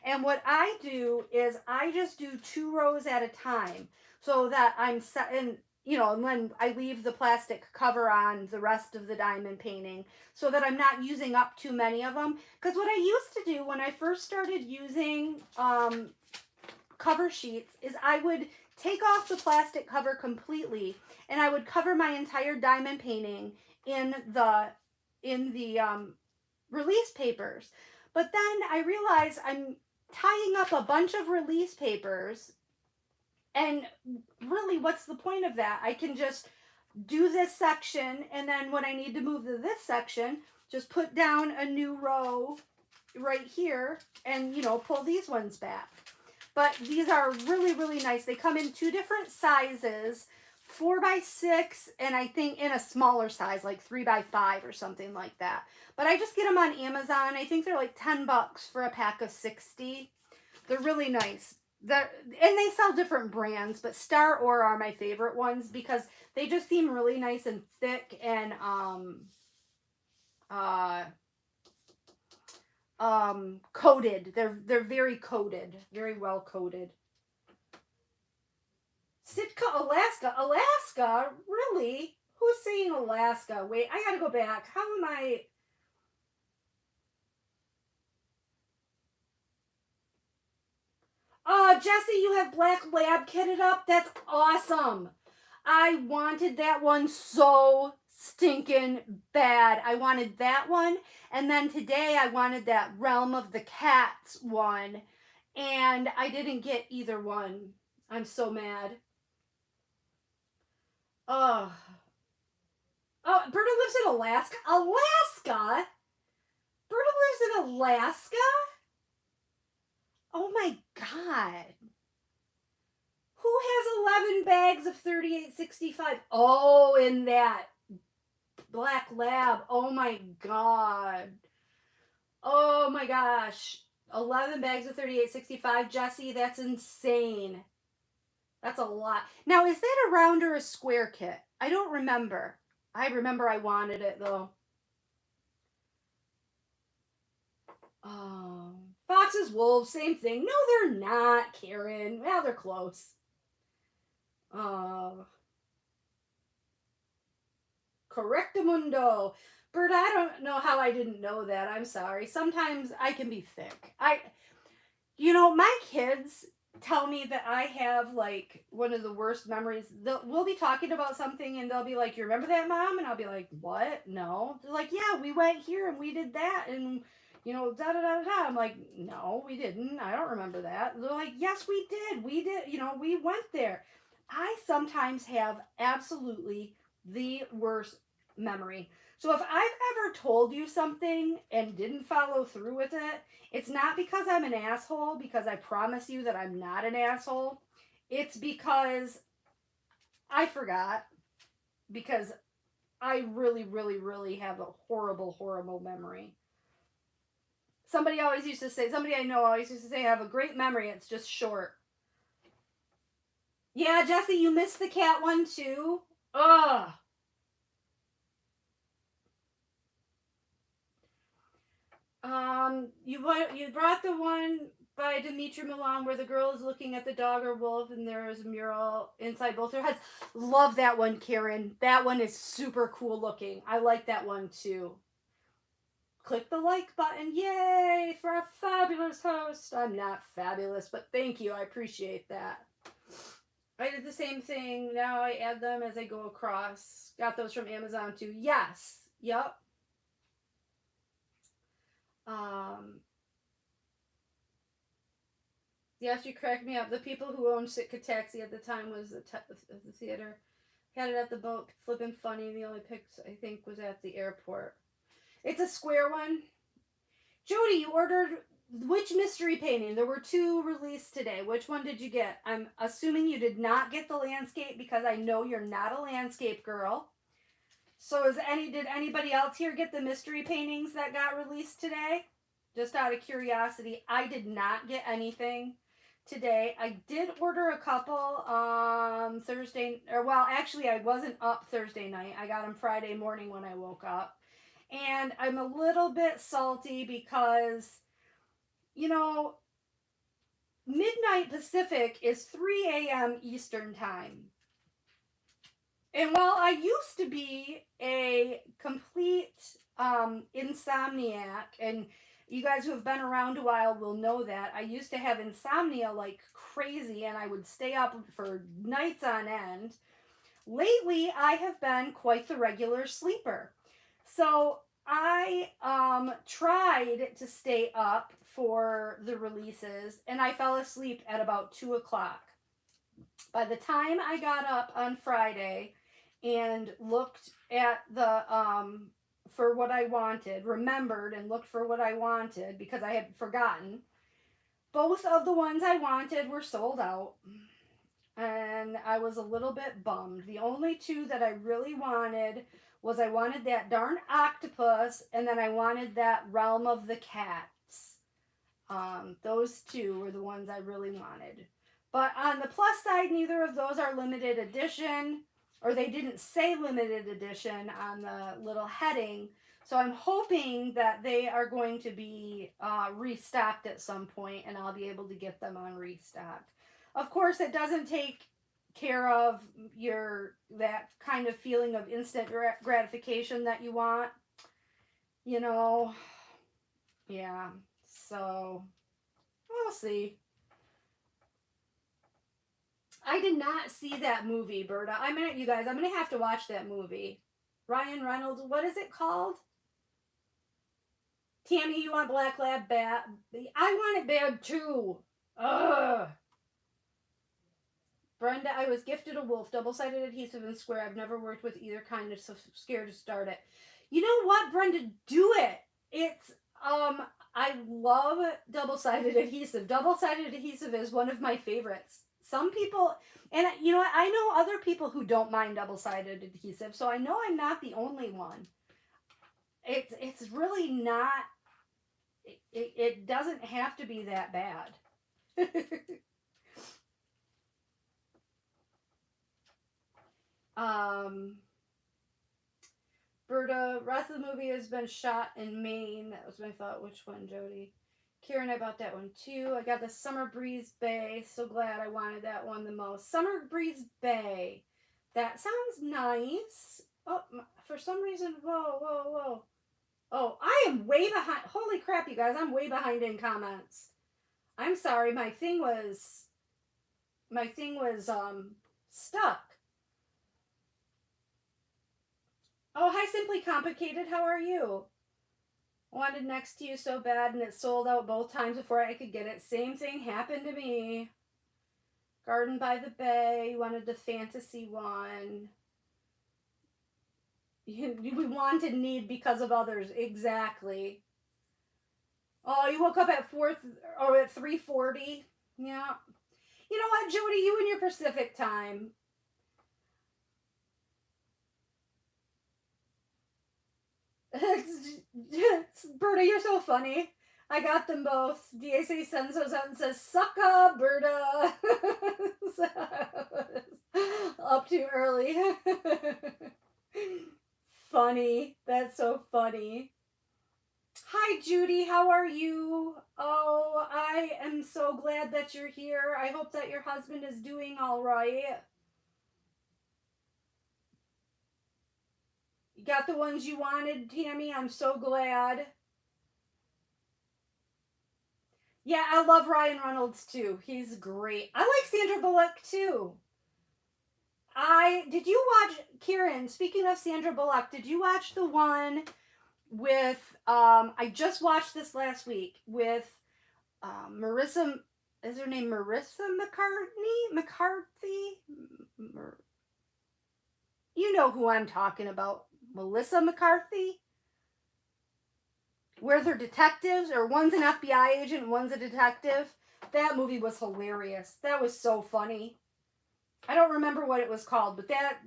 And what I do is I just do 2 rows at a time so that I'm set, and you know, and then I leave the plastic cover on the rest of the diamond painting so that I'm not using up too many of them. Because what I used to do when I first started using cover sheets is I would take off the plastic cover completely and I would cover my entire diamond painting in the release papers. But then I realized I'm tying up a bunch of release papers, and really, what's the point of that? I can just do this section, and then when I need to move to this section, just put down a new row right here and, you know, pull these ones back. But these are really, really nice. They come in 2 different sizes, 4x6, and I think in a smaller size, like 3x5 or something like that. But I just get them on Amazon. I think they're like $10 for a pack of 60. They're really nice. And they sell different brands, but Star Or are my favorite ones because they just seem really nice and thick and uh coated. They're very coated, very well coated. Sitka, Alaska. Alaska? Really? Who's saying Alaska? Wait, I gotta go back. How am I? Jesse, you have Black Lab kitted up? That's awesome. I wanted that one so stinking bad. I wanted that one. And then today I wanted that Realm of the Cats one. And I didn't get either one. I'm so mad. Oh. Oh, Berta lives in Alaska? Alaska? Berta lives in Alaska? Oh my God. Who has 11 bags of 3865? Oh, in that Black Lab. Oh my God. Oh my gosh. 11 bags of 3865. Jesse, that's insane. That's a lot. Now, is that a round or a square kit? I don't remember. I remember I wanted it though. Oh, foxes, wolves, same thing. No, they're not, Karen. Well, they're close. Oh, correctamundo. Bert, I don't know how I didn't know that. I'm sorry. Sometimes I can be thick. You know, my kids tell me that I have like one of the worst memories. We'll be talking about something and they'll be like, "You remember that, Mom?" And I'll be like, "What? No." They're like, "Yeah, we went here and we did that and you know, da da da da." I'm like, "No, we didn't. I don't remember that." They're like, "Yes, we did. We did. You know, we went there." I sometimes have absolutely the worst memory. So if I've ever told you something and didn't follow through with it, it's not because I'm an asshole, because I promise you that I'm not an asshole. It's because I forgot, because I really, really, really have a horrible, horrible memory. Somebody always used to say, somebody I know always used to say, I have a great memory, it's just short. Yeah, Jesse, you missed the cat one too? Ugh. You brought the one by Dimitri Milan where the girl is looking at the dog or wolf and there is a mural inside both their heads. Love that one, Karen. That one is super cool looking. I like that one too. Click the like button. Yay for a fabulous host. I'm not fabulous, but thank you. I appreciate that. I did the same thing. Now I add them as I go across. Got those from Amazon too. Yes. Yep. Um, Yes, you cracked me up. The people who owned Sitka Taxi at the time was the theater. Had it at the boat, flipping funny. The only pics I think was at the airport. It's a square one. Jody, you ordered Which mystery painting? There were 2 released today. Which one did you get? I'm assuming you did not get the landscape because I know you're not a landscape girl. So did anybody else here get the mystery paintings that got released today? Just out of curiosity, I did not get anything today. I did order a couple Thursday, or well, actually I wasn't up Thursday night. I got them Friday morning when I woke up. And I'm a little bit salty because, you know, midnight Pacific is 3 a.m. Eastern time. And while I used to be a complete insomniac, and you guys who have been around a while will know that, I used to have insomnia like crazy, and I would stay up for nights on end. Lately, I have been quite the regular sleeper. So I tried to stay up for the releases, and I fell asleep at about 2 o'clock. By the time I got up on Friday and looked at the for what I wanted, remembered and looked for what I wanted because I had forgotten, both of the ones I wanted were sold out. And I was a little bit bummed. The only 2 that I really wanted was I wanted that darn octopus, and then I wanted that Realm of the Cats. Those 2 were the ones I really wanted. But on the plus side, neither of those are limited edition, or they didn't say limited edition on the little heading. So I'm hoping that they are going to be restocked at some point, and I'll be able to get them on restock. Of course, it doesn't take care of that kind of feeling of instant gratification that you want. You know, yeah. So we'll see. I did not see that movie, Berta. You guys, I'm going to have to watch that movie. Ryan Reynolds, what is it called? Tammy, you want Black Lab bad? I want it bad too. Ugh. Brenda, I was gifted a wolf, double-sided adhesive and square. I've never worked with either kind, so scared to start it. You know what, Brenda? Do it. It's, I love double-sided adhesive. Double-sided adhesive is one of my favorites. Some people, and you know what, I know other people who don't mind double-sided adhesive, so I know I'm not the only one. It's really not, it doesn't have to be that bad. Berta, rest of the movie has been shot in Maine. That was my thought. Which one, Jody? Karen, I bought that one too. I got the Summer Breeze Bay. So glad I wanted that one the most. Summer Breeze Bay. That sounds nice. Oh, for some reason, whoa. Oh, I am way behind. Holy crap, you guys. I'm way behind in comments. I'm sorry. My thing was stuck. Oh, hi, Simply Complicated. How are you? Wanted Next to You so bad, and it sold out both times before I could get it. Same thing happened to me. Garden by the Bay. Wanted the fantasy one. We want and need because of others. Exactly. Oh, you woke up at 3:40. Yeah. You know what, Jody? You and your Pacific time. Berta, you're so funny. I got them both. DAC sends those out and says, "Suck up, Berta." Up too early. Funny. That's so funny. Hi, Judy. How are you? Oh, I am so glad that you're here. I hope that your husband is doing all right. You got the ones you wanted, Tammy. I'm so glad. Yeah, I love Ryan Reynolds too. He's great. I like Sandra Bullock too. Did you watch, Kieran, speaking of Sandra Bullock, did you watch the one with, I just watched this last week with Marissa, is her name Marissa McCarthy? You know who I'm talking about. Melissa McCarthy? where they're detectives, or one's an FBI agent, one's a detective. That movie was hilarious. That was so funny. I don't remember what it was called, but that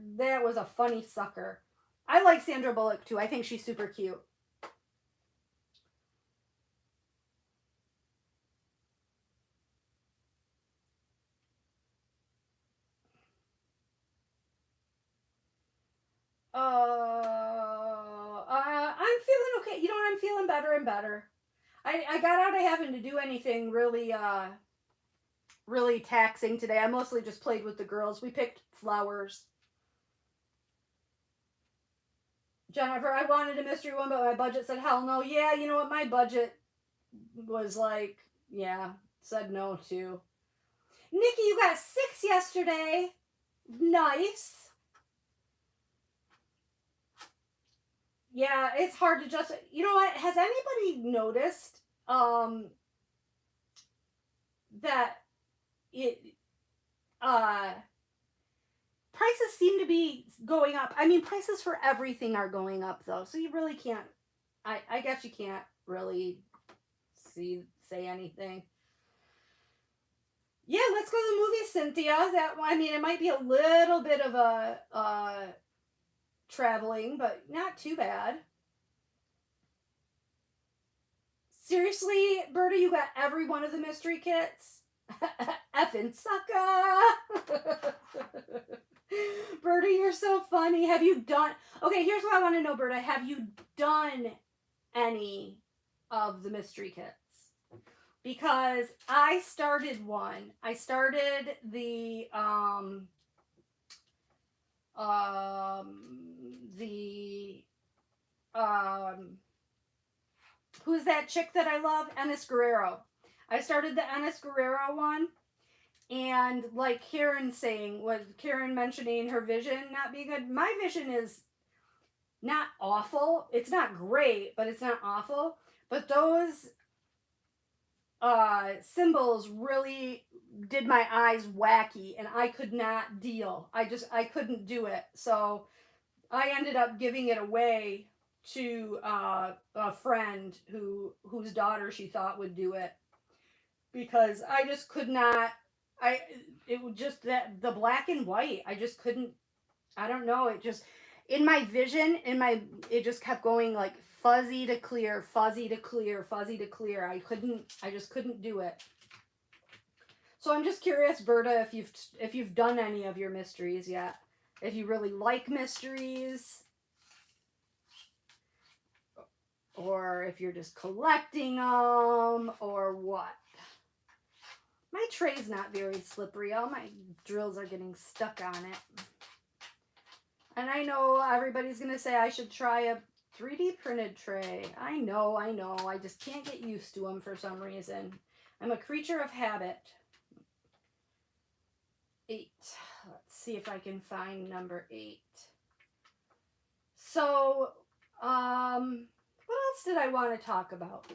was a funny sucker. I like Sandra Bullock too. I think she's super cute. I'm feeling okay. You know what? I'm feeling better and better. I got out of having to do anything really really taxing today. I mostly just played with the girls. We picked flowers. Jennifer, I wanted a mystery one, but my budget said hell no. Yeah, you know what? My budget was like, yeah, said no to. Nikki, you got 6 yesterday. Nice. Yeah, it's hard to just. You know what? Has anybody noticed that it prices seem to be going up? I mean, prices for everything are going up though, so you really can't. I guess you can't really say anything. Yeah, let's go to the movie, Cynthia. It might be a little bit of a traveling, but not too bad. Seriously, Berta, you got every one of the mystery kits? Effing sucker! Berta, you're so funny. Have you done... Okay, here's what I want to know, Berta. Have you done any of the mystery kits? Because I started one. I started the who's that chick that I love? Ennis Guerrero. I started the Ennis Guerrero one, and like Karen saying, was Karen mentioning her vision not being good? My vision is not awful. It's not great, but it's not awful. But those symbols really did my eyes wacky, and I could not deal. I couldn't do it. So I ended up giving it away to a friend whose daughter she thought would do it, because I just could not. It was just that the black and white. I just couldn't. I don't know. It just in my vision, it just kept going like fuzzy to clear, fuzzy to clear, fuzzy to clear. I just couldn't do it. So I'm just curious, Berta, if you've done any of your mysteries yet. If you really like mysteries, or if you're just collecting them, or what. My tray's not very slippery. All my drills are getting stuck on it. And I know everybody's going to say I should try a 3D printed tray. I know. I just can't get used to them for some reason. I'm a creature of habit. 8. Let's see if I can find number 8. So, what else did I want to talk about?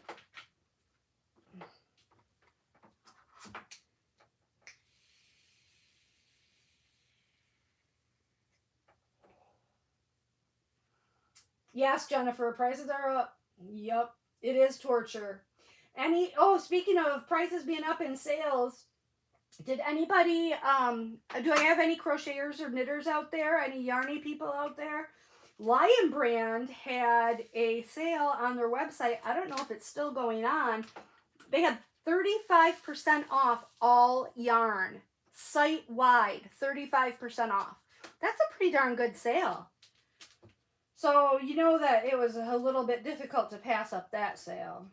Yes, Jennifer, prices are up. Yup, it is torture. Speaking of prices being up in sales, did anybody, do I have any crocheters or knitters out there? Any yarny people out there? Lion Brand had a sale on their website. I don't know if it's still going on. They had 35% off all yarn. Site-wide, 35% off. That's a pretty darn good sale. So, you know that it was a little bit difficult to pass up that sale.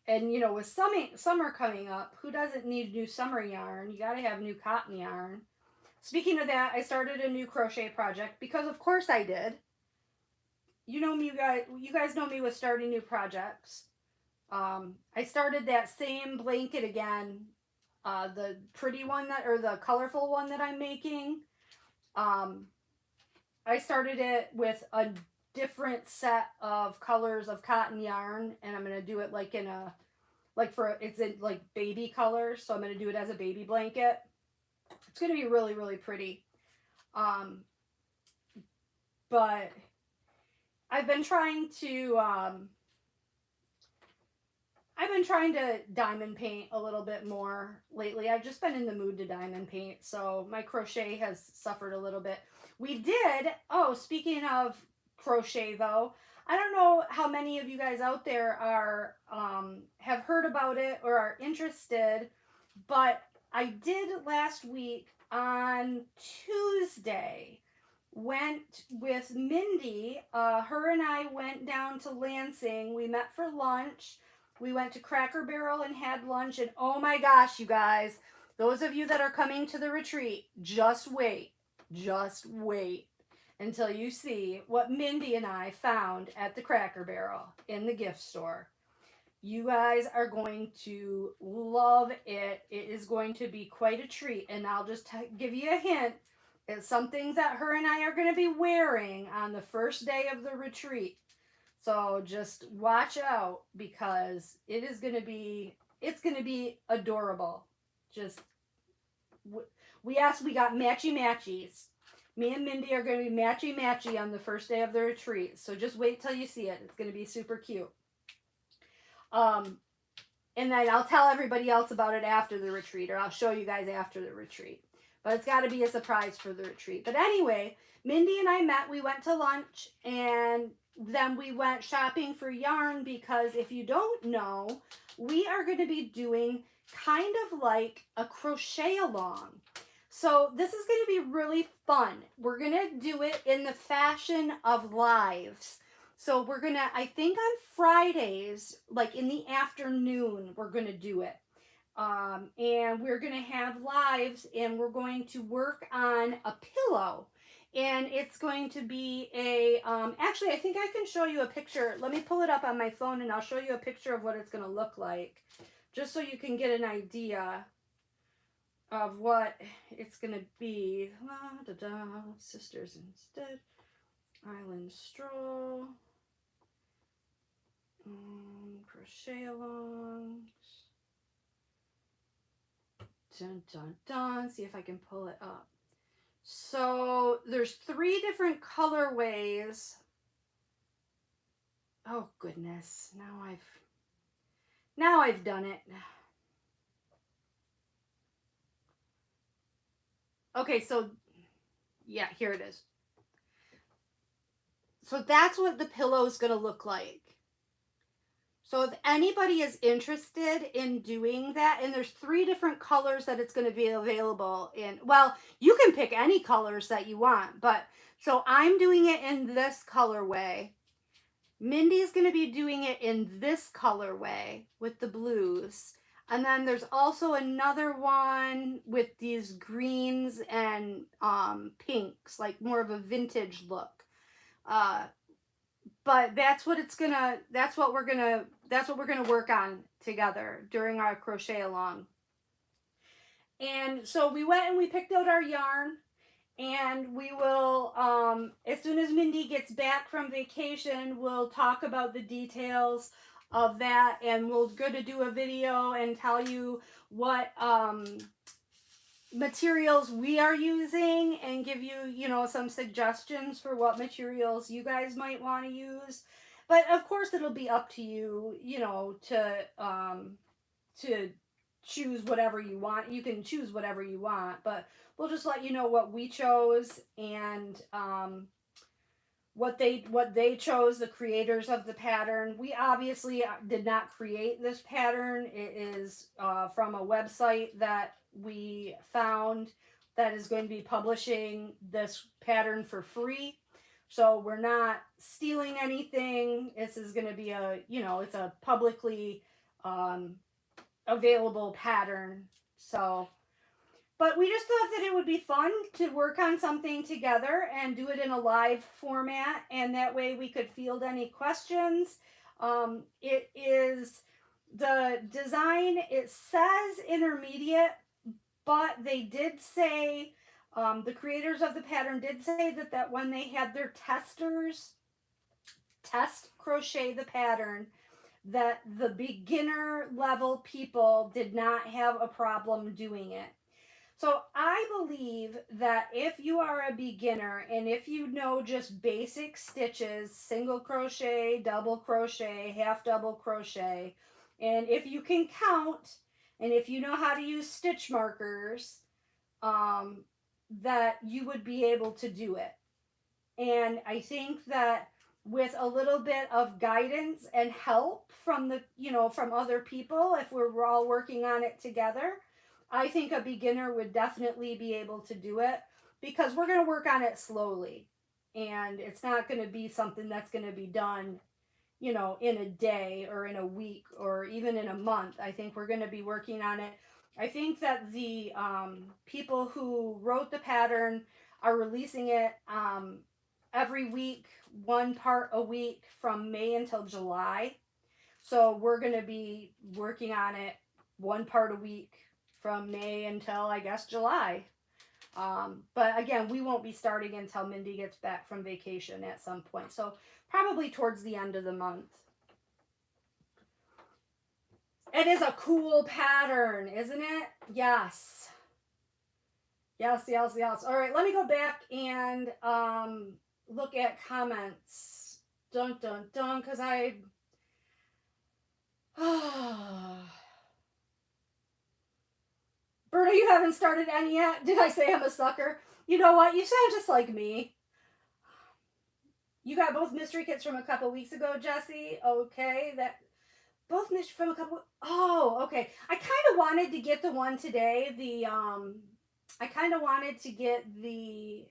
And, you know, with summer coming up, who doesn't need new summer yarn? You got to have new cotton yarn. Speaking of that, I started a new crochet project because, of course, I did. You know me, you guys know me with starting new projects. I started that same blanket again, the pretty one or the colorful one that I'm making. I started it with a different set of colors of cotton yarn, and I'm going to do it like it's in like baby colors, so I'm going to do it as a baby blanket. It's going to be really, really pretty. But I've been trying to diamond paint a little bit more lately. I've just been in the mood to diamond paint, so my crochet has suffered a little bit. We did, oh, speaking of crochet though, I don't know how many of you guys out there are have heard about it or are interested, but I did last week on Tuesday. Went with Mindy. Her and I went down to Lansing. We met for lunch. We went to Cracker Barrel and had lunch. And oh my gosh, you guys, those of you that are coming to the retreat, just wait. Just wait until you see what Mindy and I found at the Cracker Barrel in the gift store. You guys are going to love it. It is going to be quite a treat. And I'll just give you a hint. It's something that her and I are going to be wearing on the first day of the retreat. So just watch out because it's going to be adorable. Just, we got matchy-matchies. Me and Mindy are going to be matchy-matchy on the first day of the retreat. So just wait till you see it. It's going to be super cute. And then I'll tell everybody else about it after the retreat, or I'll show you guys after the retreat. But it's got to be a surprise for the retreat. But anyway, Mindy and I met. We went to lunch, and then we went shopping for yarn because if you don't know, we are going to be doing kind of like a crochet along. So this is going to be really fun. We're going to do it in the fashion of lives. So we're going to, I think on Fridays, like in the afternoon, we're going to do it. And we're going to have lives and we're going to work on a pillow. And it's going to be a, actually, I think I can show you a picture. Let me pull it up on my phone and I'll show you a picture of what it's going to look like. Just so you can get an idea of what it's going to be. La, da, da, sisters instead. Island stroll. Crochet alongs. Dun, dun, dun. See if I can pull it up. So there's 3 different colorways. Oh goodness. Now I've done it. Okay, so yeah, here it is. So that's what the pillow is going to look like. So if anybody is interested in doing that, and there's 3 different colors that it's going to be available in. Well, you can pick any colors that you want, but so I'm doing it in this colorway. Mindy's going to be doing it in this colorway with the blues. And then there's also another one with these greens and pinks, like more of a vintage look. But that's what we're gonna work on together during our crochet along. And so we went and we picked out our yarn, and we will, as soon as Mindy gets back from vacation, we'll talk about the details of that, and we're gonna do a video and tell you what materials we are using and give you, some suggestions for what materials you guys might want to use. But of course it'll be up to you, to choose whatever you want. You can choose whatever you want, but we'll just let you know what we chose and what they chose, the creators of the pattern. We obviously did not create this pattern. It is from a website that we found that is going to be publishing this pattern for free. So we're not stealing anything. This is going to be it's a publicly available pattern. So, but we just thought that it would be fun to work on something together and do it in a live format, and that way we could field any questions. It is the design, it says intermediate, but they did say, the creators of the pattern did say that when they had their testers test crochet the pattern, that the beginner level people did not have a problem doing it. So I believe that if you are a beginner and if you know just basic stitches, single crochet, double crochet, half double crochet, and if you can count and if you know how to use stitch markers, that you would be able to do it. And I think that with a little bit of guidance and help from the, from other people, if we're all working on it together, I think a beginner would definitely be able to do it, because we're going to work on it slowly. And it's not going to be something that's going to be done, in a day or in a week or even in a month. I think we're going to be working on it. I think that the people who wrote the pattern are releasing it every week, one part a week from May until July. So we're going to be working on it one part a week from May until, I guess, July. But again, we won't be starting until Mindy gets back from vacation at some point. So probably towards the end of the month. It is a cool pattern, isn't it? Yes. Yes, yes, yes. All right, let me go back and look at comments. Dun, dun, dun, because I... Berta, you haven't started any yet? Did I say I'm a sucker? You know what? You sound just like me. You got both mystery kits from a couple weeks ago, Jessie. Okay, that both mystery from a couple. Oh, okay. I kind of wanted to get the one today. I kind of wanted to get the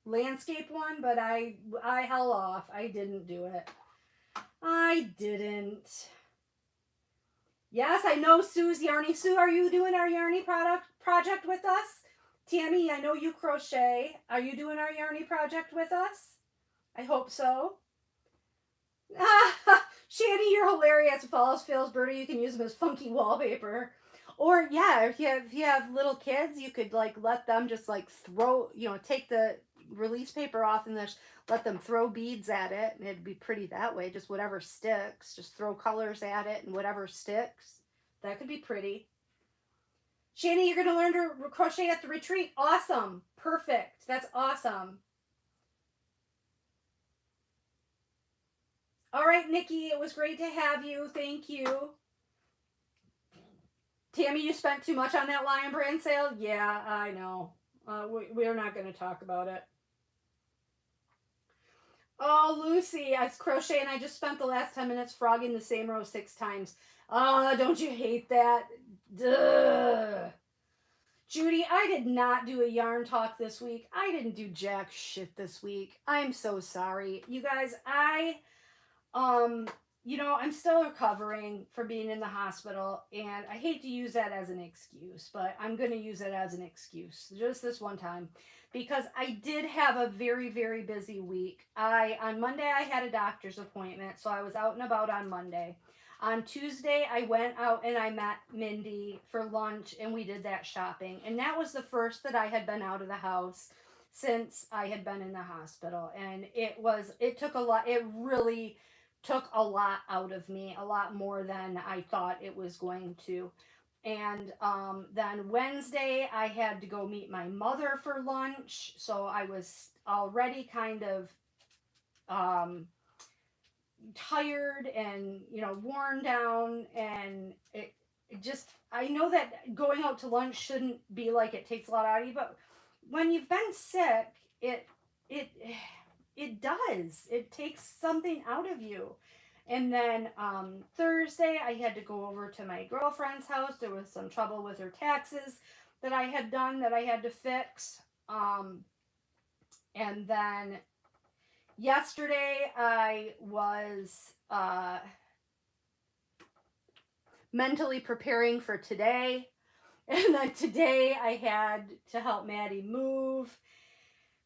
landscape one, but I held off. I didn't do it. I didn't. Yes, I know Sue's Yarny. Sue, are you doing our Yarny project with us? Tammy, I know you crochet. Are you doing our Yarny project with us? I hope so. Shanny, you're hilarious. If all else fails, Berta, you can use them as funky wallpaper. Or yeah, if you have little kids, you could like let them just like throw, take the release paper off and just let them throw beads at it, and it'd be pretty that way. Just whatever sticks, just throw colors at it and whatever sticks. That could be pretty. Shanny, you're gonna learn to crochet at the retreat. Awesome. Perfect. That's awesome. All right, Nikki, it was great to have you. Thank you. Tammy, you spent too much on that Lion Brand sale? Yeah, I know. We're not going to talk about it. Oh, Lucy, I crochet and I just spent the last 10 minutes frogging the same row 6 times. Don't you hate that? Duh. Judy, I did not do a yarn talk this week. I didn't do jack shit this week. I'm so sorry. You guys, I'm still recovering from being in the hospital, and I hate to use that as an excuse, but I'm going to use it as an excuse just this one time, because I did have a very, very busy week. On Monday, I had a doctor's appointment, so I was out and about on Monday. On Tuesday, I went out and I met Mindy for lunch, and we did that shopping, and that was the first that I had been out of the house since I had been in the hospital, and it took a lot. It really took a lot out of me, a lot more than I thought it was going to. And then Wednesday, I had to go meet my mother for lunch, so I was already kind of tired and, worn down, and it just, I know that going out to lunch shouldn't be like it takes a lot out of you, but when you've been sick, it does. It takes something out of you. And then Thursday, I had to go over to my girlfriend's house. There was some trouble with her taxes that I had done that I had to fix. And then yesterday, I was mentally preparing for today. And then today, I had to help Maddie move.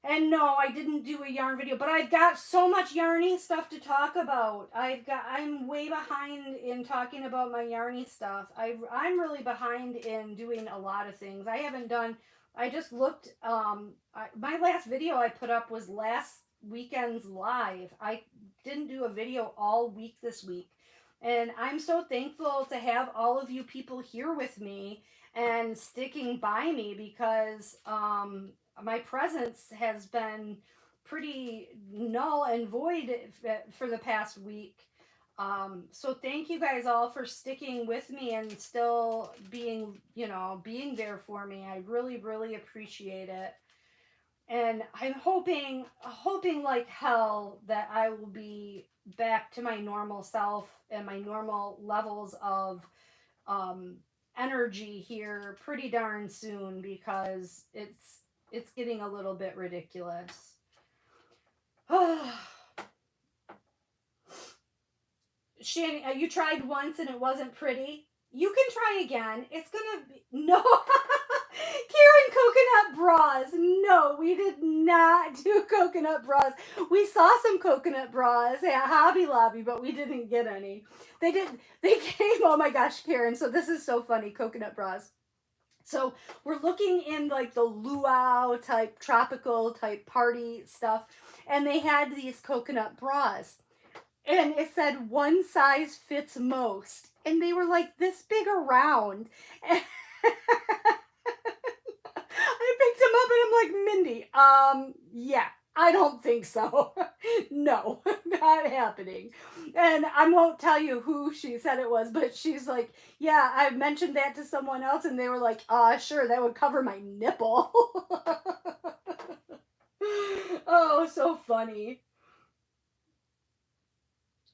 And no, I didn't do a yarn video, but I've got so much yarny stuff to talk about. I'm way behind in talking about my yarny stuff. I'm really behind in doing a lot of things. I just looked, my last video I put up was last weekend's live. I didn't do a video all week this week. And I'm so thankful to have all of you people here with me and sticking by me, because my presence has been pretty null and void for the past week. So thank you guys all for sticking with me and still being, being there for me. I really, really appreciate it. And I'm hoping like hell that I will be back to my normal self and my normal levels of um, energy here pretty darn soon, because it's getting a little bit ridiculous. Shanny, you tried once and it wasn't pretty. You can try again. It's gonna be no. Karen, coconut bras. No, we did not do coconut bras. We saw some coconut bras at Hobby Lobby, but we didn't get any. They did. They came. Oh my gosh, Karen. So this is so funny. Coconut bras. So we're looking in like the luau type, tropical type party stuff, and they had these coconut bras. And it said one size fits most. And they were like this big around. And I picked them up and I'm like, Mindy, yeah, I don't think so. No, not happening. And I won't tell you who she said it was, but she's like, yeah, I mentioned that to someone else and they were like, sure, that would cover my nipple. Oh, so funny.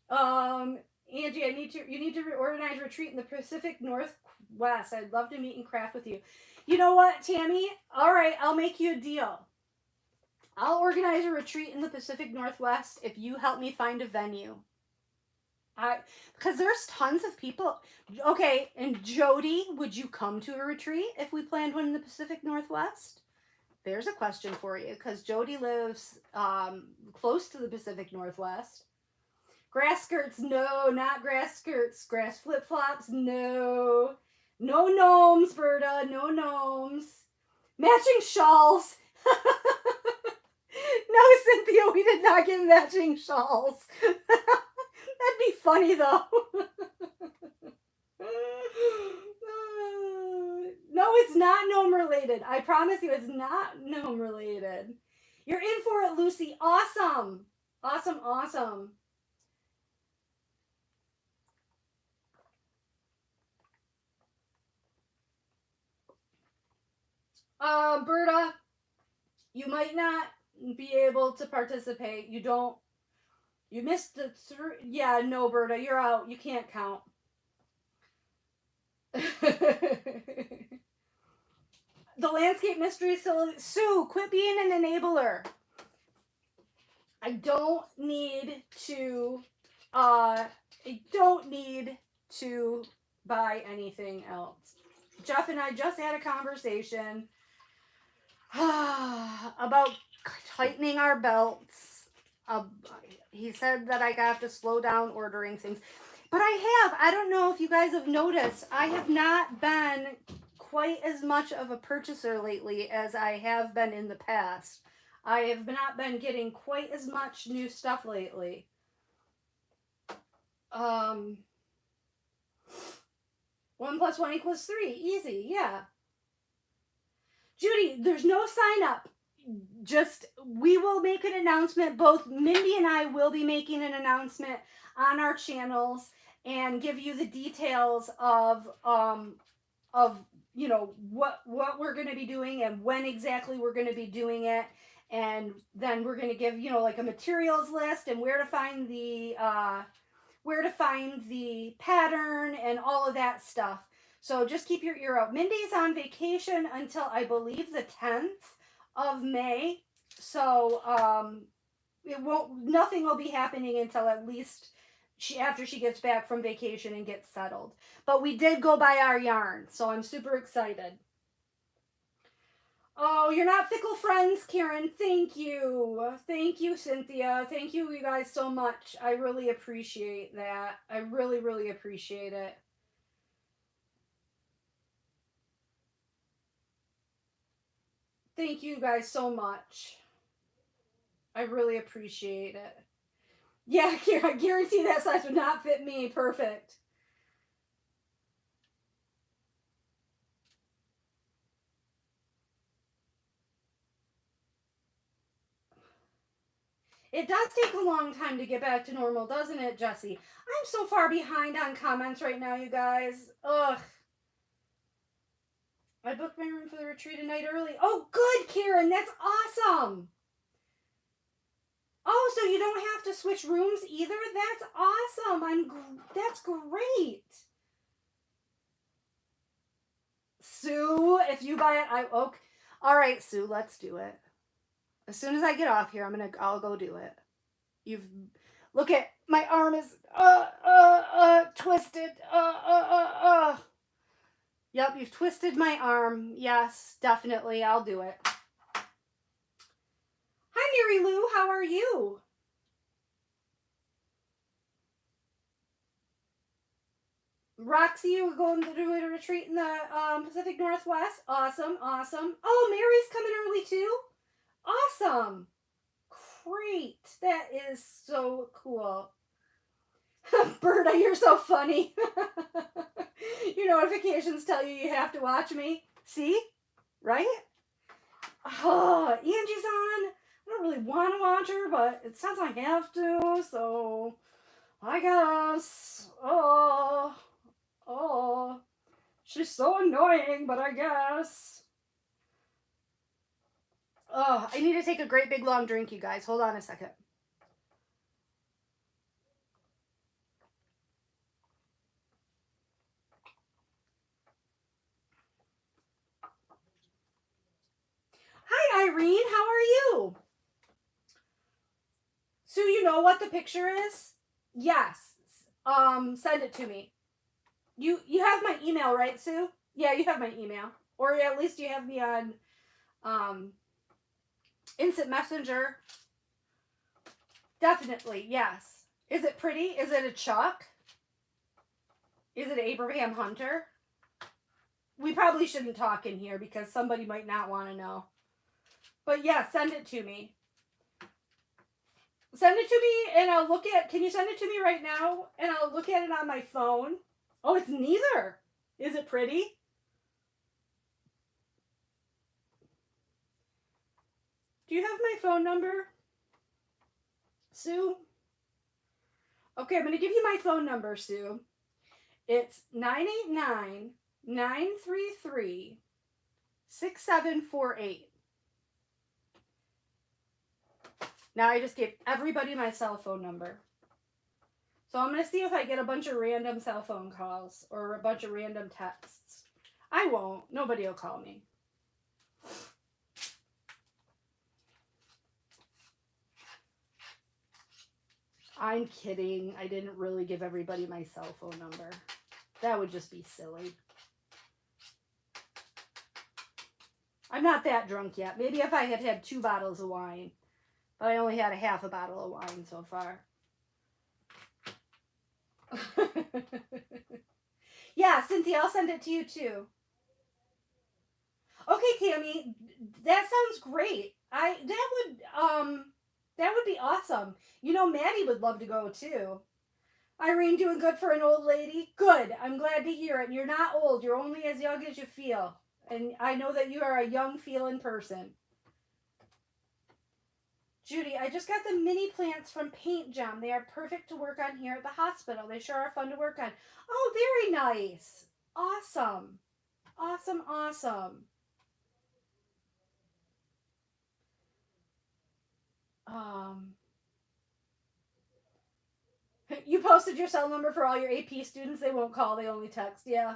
Angie, you need to organize a retreat in the Pacific Northwest. I'd love to meet and craft with you. You know what, Tammy? All right, I'll make you a deal. I'll organize a retreat in the Pacific Northwest if you help me find a venue. Because there's tons of people. Okay, and Jody, would you come to a retreat if we planned one in the Pacific Northwest? There's a question for you, because Jody lives close to the Pacific Northwest. Grass skirts, no, not grass skirts. Grass flip-flops, no. No gnomes, Berta, no gnomes. Matching shawls. No, Cynthia, we did not get matching shawls. That'd be funny, though. No, it's not gnome related. I promise you, it's not gnome related. You're in for it, Lucy. Awesome. Awesome, awesome. Berta, you might not be able to participate. You missed the yeah, no, Berta, you're out. You can't count. The landscape mystery facility. Sue, quit being an enabler. I don't need to buy anything else. Jeff and I just had a conversation about tightening our belts. He said that I have to slow down ordering things. But I don't know if you guys have noticed, I have not been quite as much of a purchaser lately as I have been in the past. I have not been getting quite as much new stuff lately. 1 + 1 = 3. Easy, yeah. Judy, there's no sign up. Just, we will make an announcement. Both Mindy and I will be making an announcement on our channels and give you the details of what we're going to be doing and when exactly we're going to be doing it. And then we're going to give, like a materials list and where to find the pattern and all of that stuff. So just keep your ear out. Mindy's on vacation until I believe the 10th of May. So nothing will be happening until at least after she gets back from vacation and gets settled. But we did go buy our yarn, so I'm super excited. Oh, you're not fickle friends, Karen. Thank you. Thank you, Cynthia. Thank you guys so much. I really appreciate that. I really, really appreciate it. Thank you guys so much. I really appreciate it. Yeah, Karen, I guarantee that size would not fit me. Perfect. It does take a long time to get back to normal, doesn't it, Jessie? I'm so far behind on comments right now, you guys. Ugh. I booked my room for the retreat a night early. Oh, good, Karen. That's awesome. Oh, so you don't have to switch rooms either? That's awesome. That's great. Sue, if you buy it, okay. All right, Sue, let's do it. As soon as I get off here, I'll go do it. Look at my arm is twisted. Yep, you've twisted my arm. Yes, definitely, I'll do it. Hi, Mary Lou, how are you? Roxy, you're going to do a retreat in the Pacific Northwest. Awesome, awesome. Oh, Mary's coming early too? Awesome. Great. That is so cool. Berta, you're so funny. Your notifications tell you have to watch me. See? Right? Oh, Angie's on. I don't really want to watch her, but it says I have to, so I guess. Oh, she's so annoying, but I guess. Oh, I need to take a great big long drink, you guys. Hold on a second. Hi, Irene. How are you? Sue, you know what the picture is? Yes. Send it to me. You have my email, right, Sue? Yeah, you have my email. Or at least you have me on Instant Messenger. Definitely, yes. Is it pretty? Is it a Chuck? Is it Abraham Hunter? We probably shouldn't talk in here because somebody might not want to know. But yeah, send it to me. Send it to me and I'll look at. Can you send it to me right now? And I'll look at it on my phone. Oh, it's neither. Is it pretty? Do you have my phone number, Sue? Okay, I'm going to give you my phone number, Sue. It's 989-933-6748. Now I just gave everybody my cell phone number. So I'm going to see if I get a bunch of random cell phone calls or a bunch of random texts. I won't. Nobody will call me. I'm kidding. I didn't really give everybody my cell phone number. That would just be silly. I'm not that drunk yet. Maybe if I had had 2 bottles of wine. But I only had a half a bottle of wine so far. Yeah, Cynthia, I'll send it to you too. Okay, Tammy, that sounds great. That would be awesome. You know, Maddie would love to go too. Irene, doing good for an old lady? Good. I'm glad to hear it. You're not old. You're only as young as you feel. And I know that you are a young feeling person. Judy, I just got the mini plants from Paint Gem. They are perfect to work on here at the hospital. They sure are fun to work on. Oh, very nice. Awesome. Awesome, awesome. You posted your cell number for all your AP students. They won't call. They only text. Yeah.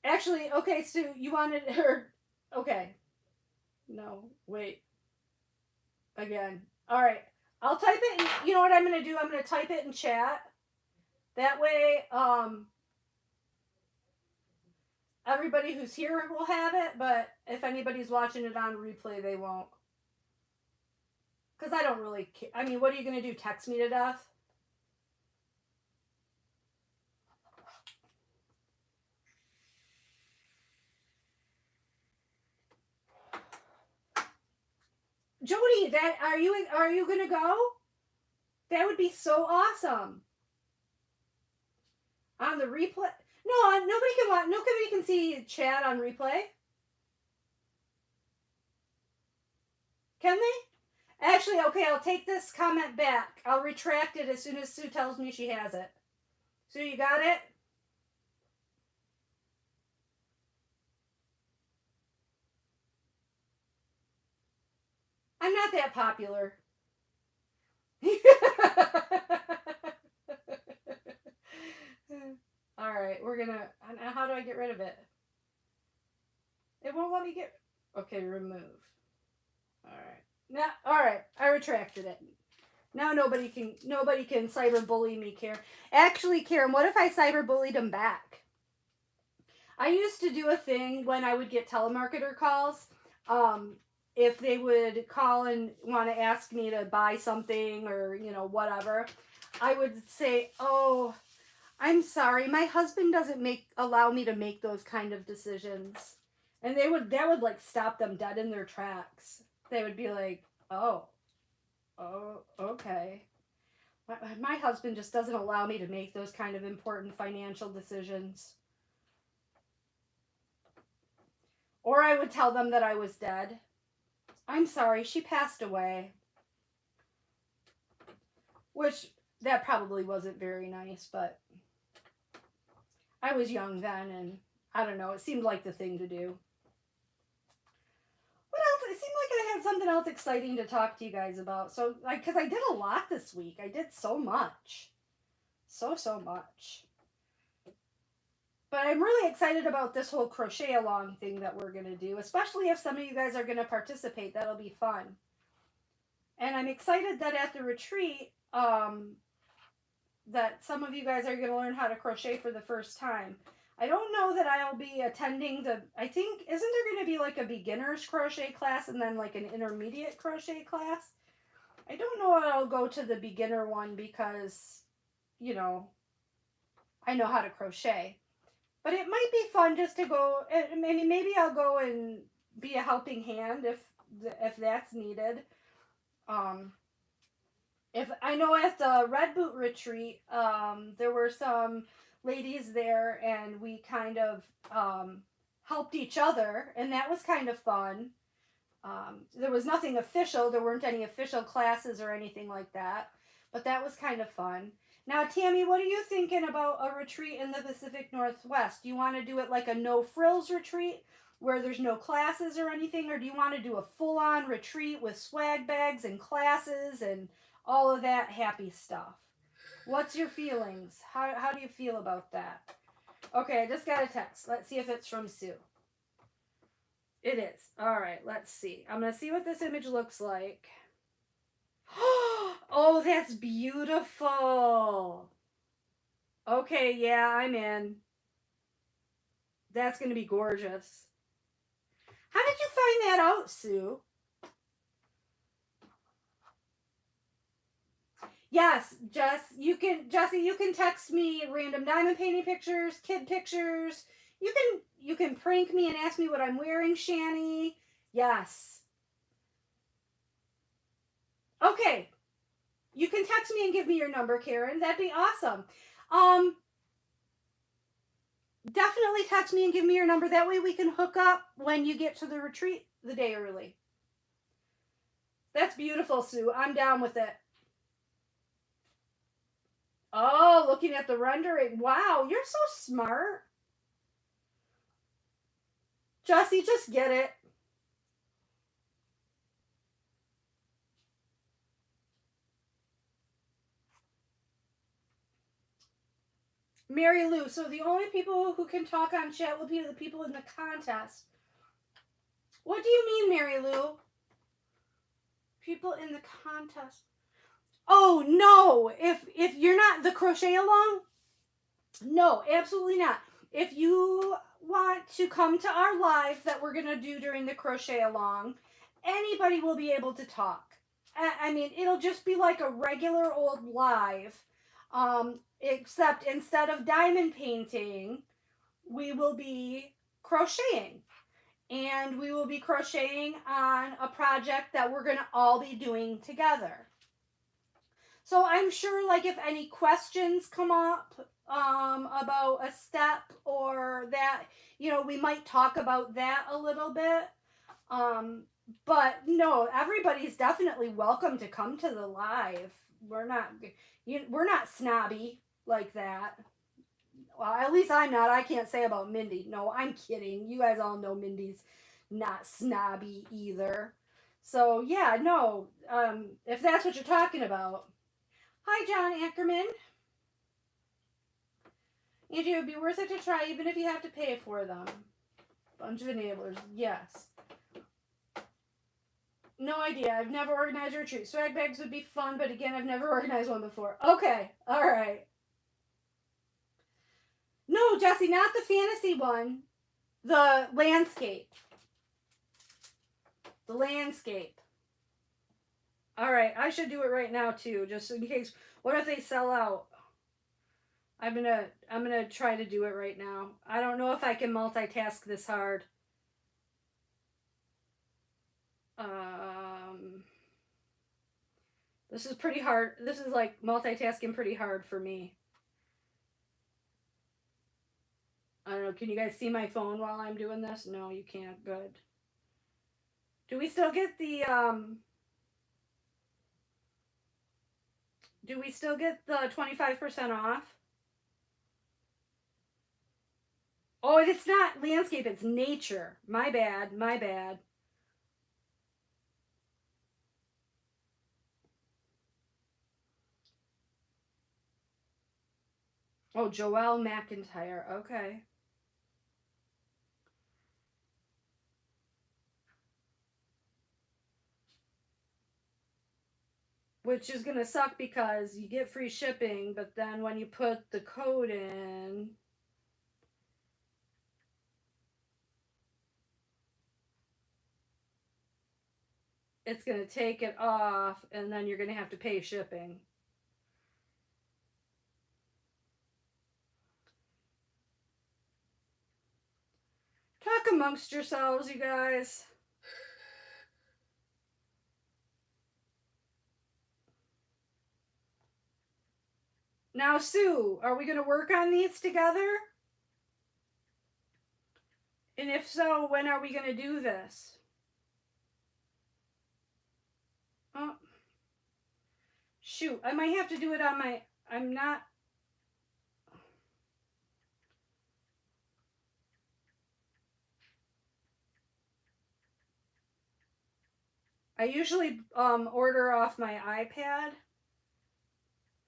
Actually, okay, Sue, you wanted her. Okay. No, wait. Again. All right. I'll type it. You know what I'm going to do? I'm going to type it in chat. That way, everybody who's here will have it, but if anybody's watching it on replay, they won't. Because I don't really care. I mean, what are you going to do? Text me to death? Jody, are you going to go? That would be so awesome. On the replay? No, nobody can see chat on replay. Can they? Actually, okay, I'll take this comment back. I'll retract it as soon as Sue tells me she has it. Sue, you got it? I'm not that popular. All right, we're gonna. How do I get rid of it? It won't let me get. Okay, remove. All right. Now, all right. I retracted it. Now nobody can cyberbully me, Karen. Actually, Karen, what if I cyberbullied them back? I used to do a thing when I would get telemarketer calls. If they would call and want to ask me to buy something or whatever, I would say, "Oh, I'm sorry, my husband doesn't allow me to make those kind of decisions," and that would like stop them dead in their tracks. They would be like, "Oh, okay." My husband just doesn't allow me to make those kind of important financial decisions. Or I would tell them that I was dead. I'm sorry, she passed away. Which, that probably wasn't very nice, but I was young then, and I don't know, it seemed like the thing to do. What else? It seemed like I had something else exciting to talk to you guys about. So, because I did a lot this week. I did so much. So much. But I'm really excited about this whole crochet along thing that we're going to do, especially if some of you guys are going to participate. That'll be fun. And I'm excited that at the retreat, that some of you guys are going to learn how to crochet for the first time. I don't know that I'll be attending I think, isn't there going to be like a beginner's crochet class and then like an intermediate crochet class? I don't know if I'll go to the beginner one because, I know how to crochet. But it might be fun just to go, maybe I'll go and be a helping hand if that's needed. If I know at the Red Boot retreat, there were some ladies there, and we kind of helped each other, and that was kind of fun. There was nothing official; there weren't any official classes or anything like that, but that was kind of fun. Now, Tammy, what are you thinking about a retreat in the Pacific Northwest? Do you want to do it like a no frills retreat where there's no classes or anything, or do you want to do a full-on retreat with swag bags and classes and all of that happy stuff? What's your feelings? How do you feel about that? Okay, I just got a text. Let's see if it's from Sue. It is. All right, let's see. I'm going to see what this image looks like. Oh, that's beautiful. Okay, yeah, I'm in. That's going to be gorgeous. How did you find that out, Sue? Yes, Jessie, you can text me random diamond painting pictures, kid pictures. You can prank me and ask me what I'm wearing, Shani. Yes. Okay. You can text me and give me your number, Karen. That'd be awesome. Definitely text me and give me your number. That way we can hook up when you get to the retreat the day early. That's beautiful, Sue. I'm down with it. Oh, looking at the rendering. Wow, you're so smart. Jessie, just get it. Mary Lou, so the only people who can talk on chat will be the people in the contest. What do you mean, Mary Lou? People in the contest. Oh, no. If you're not the crochet along, no, absolutely not. If you want to come to our live that we're going to do during the crochet along, anybody will be able to talk. I mean, it'll just be like a regular old live. Except instead of diamond painting, we will be crocheting. And we will be crocheting on a project that we're going to all be doing together. So I'm sure, like, if any questions come up about a step or that, we might talk about that a little bit. But no, everybody's definitely welcome to come to the live. We're not snobby like that. Well, at least I'm not. I can't say about Mindy. No, I'm kidding. You guys all know Mindy's not snobby either. So yeah, no. If that's what you're talking about. Hi, John Ackerman. Angie, it would be worth it to try even if you have to pay for them. Bunch of enablers. Yes. No idea. I've never organized a retreat. Swag bags would be fun, but again, I've never organized one before. Okay. All right. No, Jesse, not the fantasy one. The landscape. The landscape. All right. I should do it right now too, just in case. What if they sell out? I'm gonna try to do it right now. I don't know if I can multitask this hard. This is pretty hard. This is like multitasking pretty hard for me. I don't know. Can you guys see my phone while I'm doing this? No, you can't. Good. Do we still get the 25% off? Oh, it's not landscape, it's nature. My bad, my bad. Oh, Joelle McIntyre. Okay. Which is going to suck because you get free shipping, but then when you put the code in, it's going to take it off, and then you're going to have to pay shipping. Talk amongst yourselves, you guys. Now, Sue, are we going to work on these together? And if so, when are we going to do this? Oh, shoot. I might have to do it on my... I'm not... I usually order off my iPad.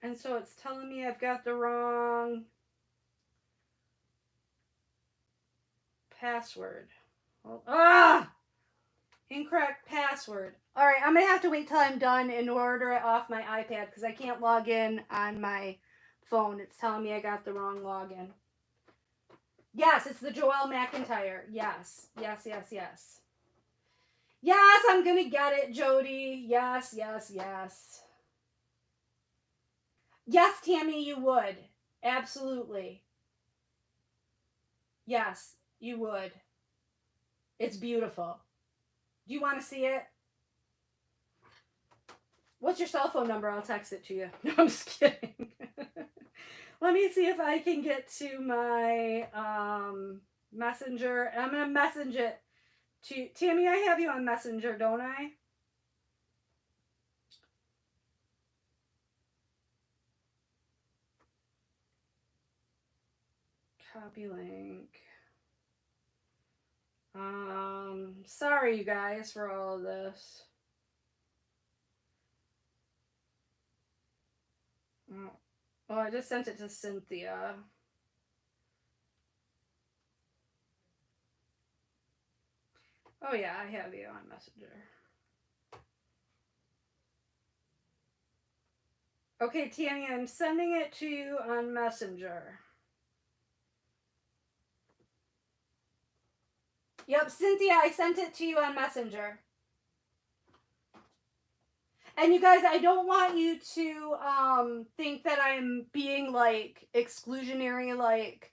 And so it's telling me I've got the wrong password. Incorrect password. All right, I'm going to have to wait till I'm done and order it off my iPad because I can't log in on my phone. It's telling me I got the wrong login. Yes, it's the Joelle McIntyre. Yes, yes, yes, yes. Yes, I'm going to get it, Jody. Yes, yes, yes. Yes, Tammy, you would. Absolutely. Yes, you would. It's beautiful. Do you want to see it? What's your cell phone number? I'll text it to you. No, I'm just kidding. Let me see if I can get to my messenger. I'm going to message it to Tammy. I have you on Messenger, don't I? Copy link. Sorry you guys for all of this. Oh, I just sent it to Cynthia. Oh yeah, I have you on Messenger. Okay, Tammy, I'm sending it to you on Messenger. Yep, Cynthia, I sent it to you on Messenger. And you guys, I don't want you to think that I'm being like exclusionary, like,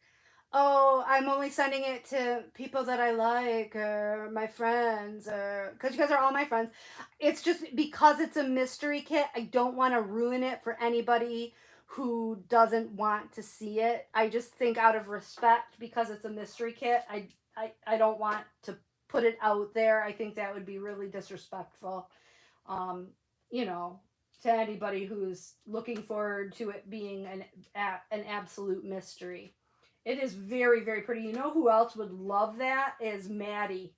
oh, I'm only sending it to people that I like or my friends, or because you guys are all my friends. It's just because it's a mystery kit, I don't want to ruin it for anybody who doesn't want to see it. I just think out of respect, because it's a mystery kit, I don't want to put it out there. I think that would be really disrespectful, you know, to anybody who's looking forward to it being an absolute mystery. It is very, very pretty. You know who else would love that is Maddie.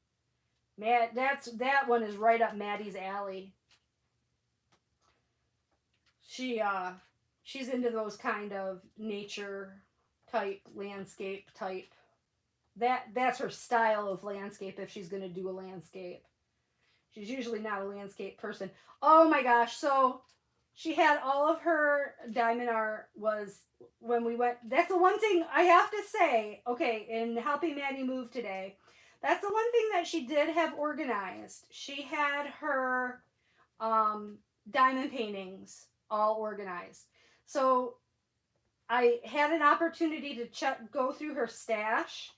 That one is right up Maddie's alley. She's into those kind of nature type, landscape type. That's her style of landscape if she's gonna do a landscape. She's usually not a landscape person. Oh my gosh, so she had all of her diamond art was when we went. That's the one thing I have to say, okay, in helping Maddie move today, that's the one thing that she did have organized. She had her diamond paintings all organized. So I had an opportunity to go through her stash,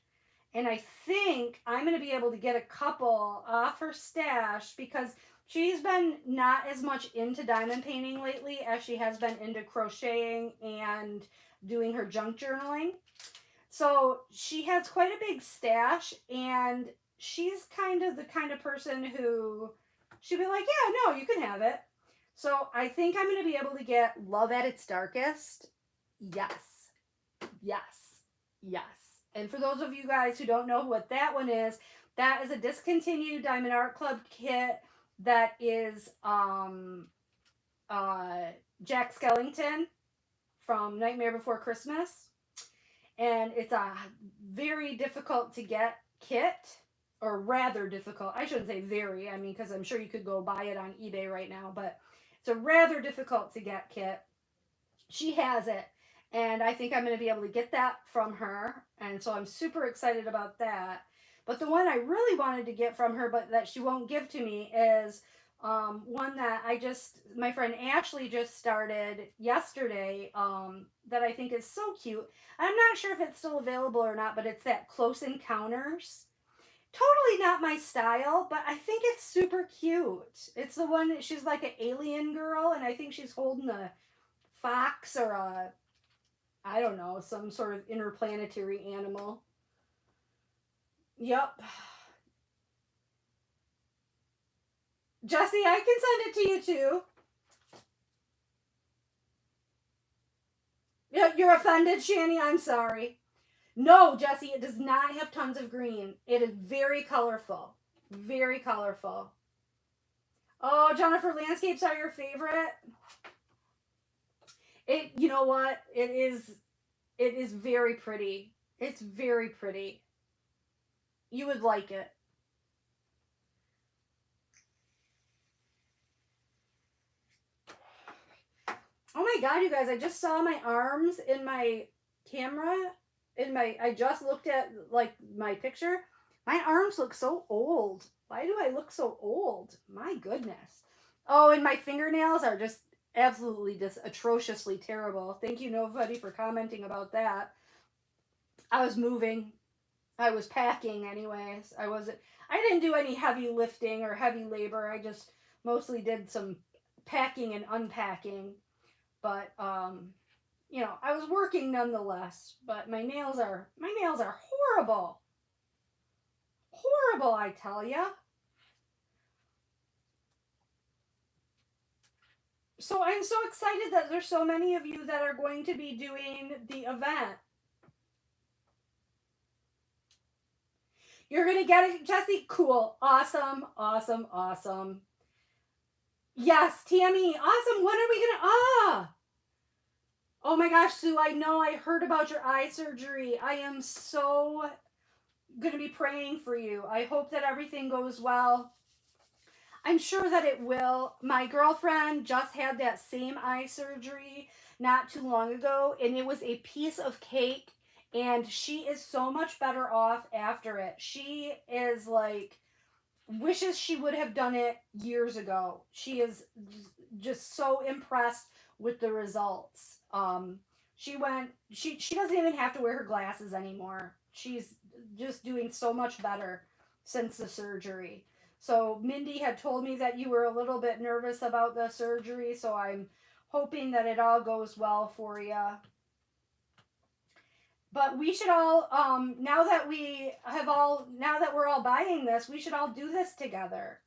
and I think I'm going to be able to get a couple off her stash because she's been not as much into diamond painting lately as she has been into crocheting and doing her junk journaling. So she has quite a big stash, and she's kind of the kind of person who she'd be like, yeah, no, you can have it. So I think I'm going to be able to get Love at Its Darkest. Yes. Yes. Yes. And for those of you guys who don't know what that one is, that is a Discontinued Diamond Art Club kit that is Jack Skellington from Nightmare Before Christmas. And it's a very difficult to get kit, or rather difficult. I shouldn't say very, I mean, because I'm sure you could go buy it on eBay right now, but it's a rather difficult to get kit. She has it, and I think I'm going to be able to get that from her, and so I'm super excited about that. But the one I really wanted to get from her, but that she won't give to me, is one that my friend Ashley just started yesterday, that I think is so cute. I'm not sure if it's still available or not, but it's that Close Encounters. Totally not my style, but I think it's super cute. It's the one that she's like an alien girl, and I think she's holding a fox or I don't know, some sort of interplanetary animal. Yep. Jesse, I can send it to you too. Yeah, you're offended, Shani? I'm sorry. No, Jesse, it does not have tons of green. It is very colorful. Very colorful. Oh, Jennifer, landscapes are your favorite? You know what? It is very pretty. It's very pretty. You would like it. Oh my god, you guys, I just saw my arms in my camera. I just looked at like my picture. My arms look so old. Why do I look so old? My goodness. Oh, and my fingernails are just absolutely just atrociously terrible. Thank you, nobody, for commenting about that. I was moving. I was packing anyways. I didn't do any heavy lifting or heavy labor. I just mostly did some packing and unpacking. But you know, I was working nonetheless, but my nails are horrible. Horrible, I tell ya. So I'm so excited that there's so many of you that are going to be doing the event. You're going to get it, Jesse? Cool. Awesome, awesome, awesome. Yes, Tammy. Awesome. When are we going to... Oh my gosh, Sue, I know I heard about your eye surgery. I am so going to be praying for you. I hope that everything goes well. I'm sure that it will. My girlfriend just had that same eye surgery not too long ago, and it was a piece of cake, and she is so much better off after it. She is like, wishes she would have done it years ago. She is just so impressed with the results. She doesn't even have to wear her glasses anymore. She's just doing so much better since the surgery. So Mindy had told me that you were a little bit nervous about the surgery, so I'm hoping that it all goes well for you. But we should all, now that we're all buying this, we should all do this together.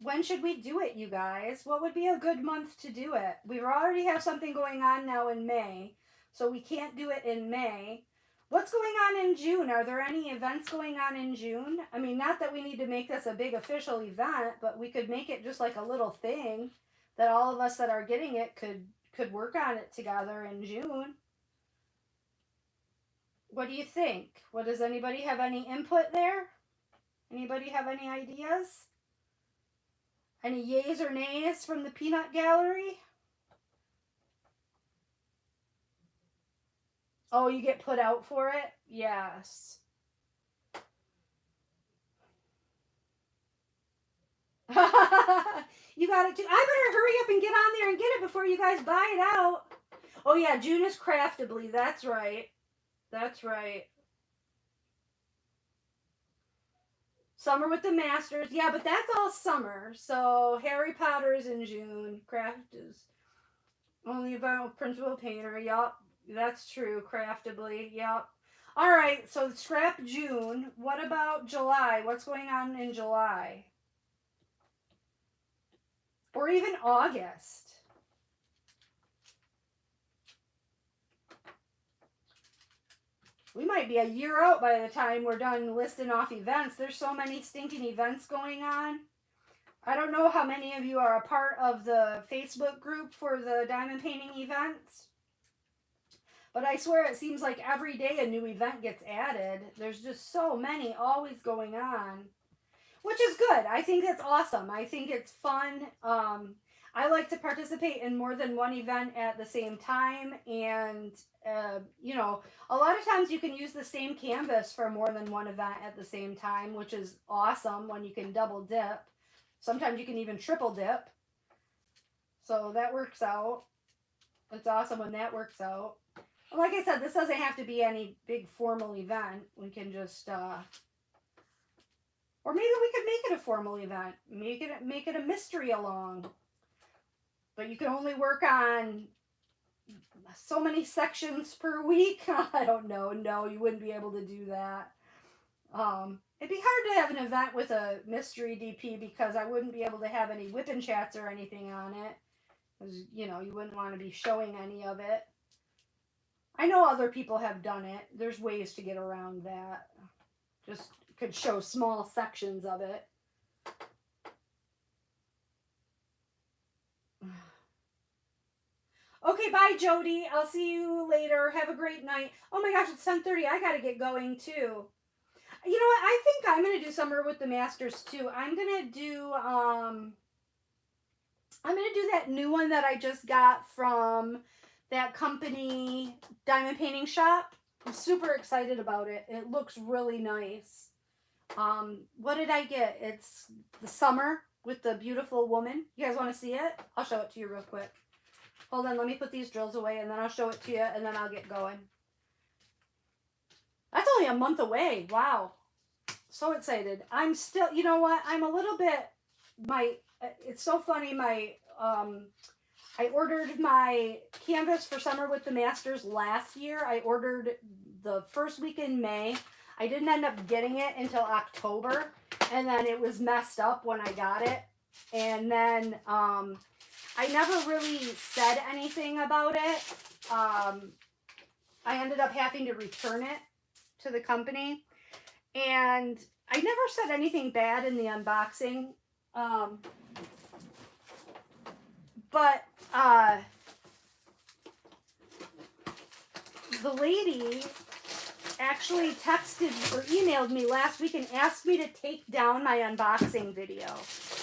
When should we do it, you guys? What would be a good month to do it? We already have something going on now in May, so we can't do it in May. What's going on in June? Are there any events going on in June? I mean, not that we need to make this a big official event, but we could make it just like a little thing that all of us that are getting it could work on it together in June. What do you think? What does anybody have any input there? Anybody have any ideas? Any yays or nays from the peanut gallery? Oh, you get put out for it? Yes. You got it too. I better hurry up and get on there and get it before you guys buy it out. Oh yeah, June is Craftably. That's right. That's right. Summer with the Masters. Yeah, but that's all summer. So Harry Potter is in June. Craft is only about Principal Painter. Yup. That's true. Craftably. Yup. All right. So scrap June. What about July? What's going on in July? Or even August. We might be a year out by the time we're done listing off events. There's so many stinking events going on. I don't know how many of you are a part of the Facebook group for the diamond painting events. But I swear it seems like every day a new event gets added. There's just so many always going on. Which is good. I think it's awesome. I think it's fun. I like to participate in more than one event at the same time. And, you know, a lot of times you can use the same canvas for more than one event at the same time, which is awesome when you can double dip. Sometimes you can even triple dip. So that works out. It's awesome when that works out. Like I said, this doesn't have to be any big formal event. We can just, or maybe we could make it a formal event. Make it a mystery along. But you can only work on so many sections per week. I don't know. No, you wouldn't be able to do that. It'd be hard to have an event with a mystery DP because I wouldn't be able to have any whip and chats or anything on it. Because, you know, you wouldn't want to be showing any of it. I know other people have done it. There's ways to get around that. Just could show small sections of it. Okay, bye, Jody. I'll see you later. Have a great night. Oh my gosh, it's 10:30. I gotta get going too. You know what? I think I'm gonna do Summer with the Masters too. I'm gonna do that new one that I just got from that company, Diamond Painting Shop. I'm super excited about it. It looks really nice. What did I get? It's the Summer with the Beautiful Woman. You guys want to see it? I'll show it to you real quick. Hold on, let me put these drills away and then I'll show it to you and then I'll get going. That's only a month away. Wow. So excited. I'm still, you know what? I'm a little bit, it's so funny. I ordered my canvas for Summer with the Masters last year. I ordered the first week in May. I didn't end up getting it until October. And then it was messed up when I got it. And then, I never really said anything about it. I ended up having to return it to the company. And I never said anything bad in the unboxing. But the lady actually texted or emailed me last week and asked me to take down my unboxing video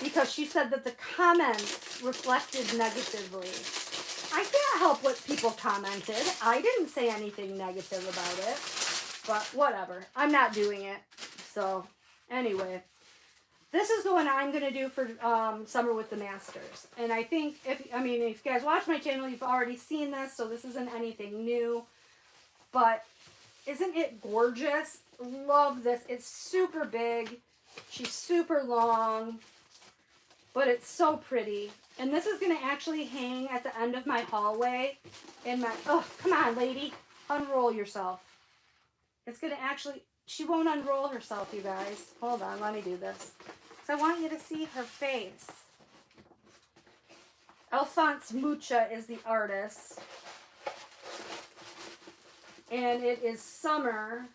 because she said that the comments reflected negatively. I can't help what people commented. I didn't say anything negative about it, but whatever. I'm not doing it. So anyway, this is the one I'm going to do for Summer with the Masters. And I think, if you guys watch my channel, you've already seen this, so this isn't anything new. But isn't it gorgeous? Love this. It's super big. She's super long. But it's so pretty. And this is going to actually hang at the end of my hallway. In my, oh, come on, lady. Unroll yourself. It's going to actually, she won't unroll herself, you guys. Hold on, let me do this. So I want you to see her face. Alphonse Mucha is the artist. And it is summer.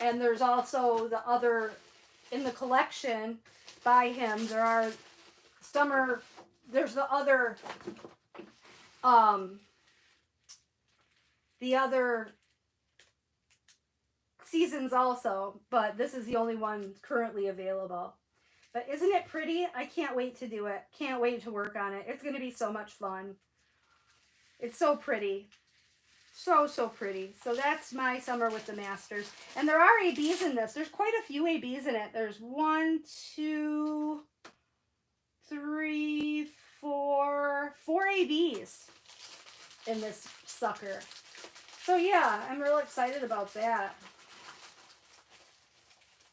And there's also the other, in the collection by him, there are summer, there's the other seasons also, but this is the only one currently available. But isn't it pretty? I can't wait to do it. Can't wait to work on it. It's going to be so much fun. It's so pretty. So, so pretty. So that's my summer with the Masters. And there are ABs in this. There's quite a few ABs in it. There's 1, 2, 3, 4 ABs in this sucker. So yeah, I'm real excited about that.